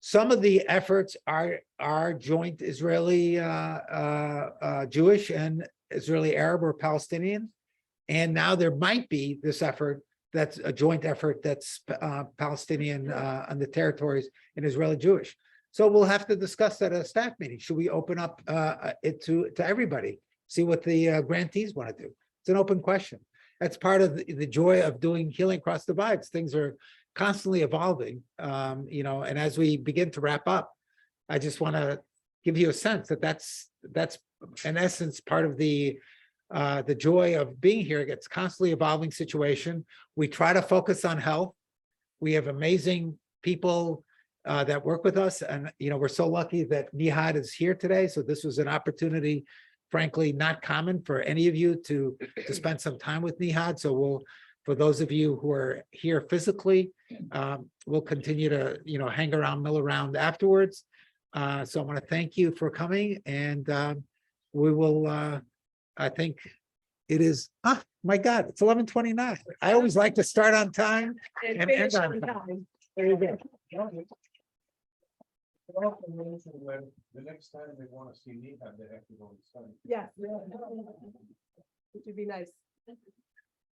Some of the efforts are joint Israeli Jewish and Israeli Arab or Palestinian. And now there might be this effort that's a joint effort that's Palestinian on the territories and Israeli Jewish. So we'll have to discuss that at a staff meeting. Should we open up it to everybody? See what the grantees want to do. It's an open question. That's part of the joy of doing Healing Across Divides. Things are constantly evolving, and as we begin to wrap up, I just want to give you a sense that that's in essence part of the joy of being here. It's constantly evolving situation. We try to focus on health. We have amazing people that work with us, and we're so lucky that Nehad is here today. So this was an opportunity, frankly, not common for any of you to spend some time with Nehad. So for those of you who are here physically, we'll continue to hang around, mill around afterwards. So I want to thank you for coming, and we will. I think it is. My God, it's 11:29. I always like to start on time and finish end on on time. time. There you go. When the next time they want to see me, have they have to go and study. Yeah. It would be nice.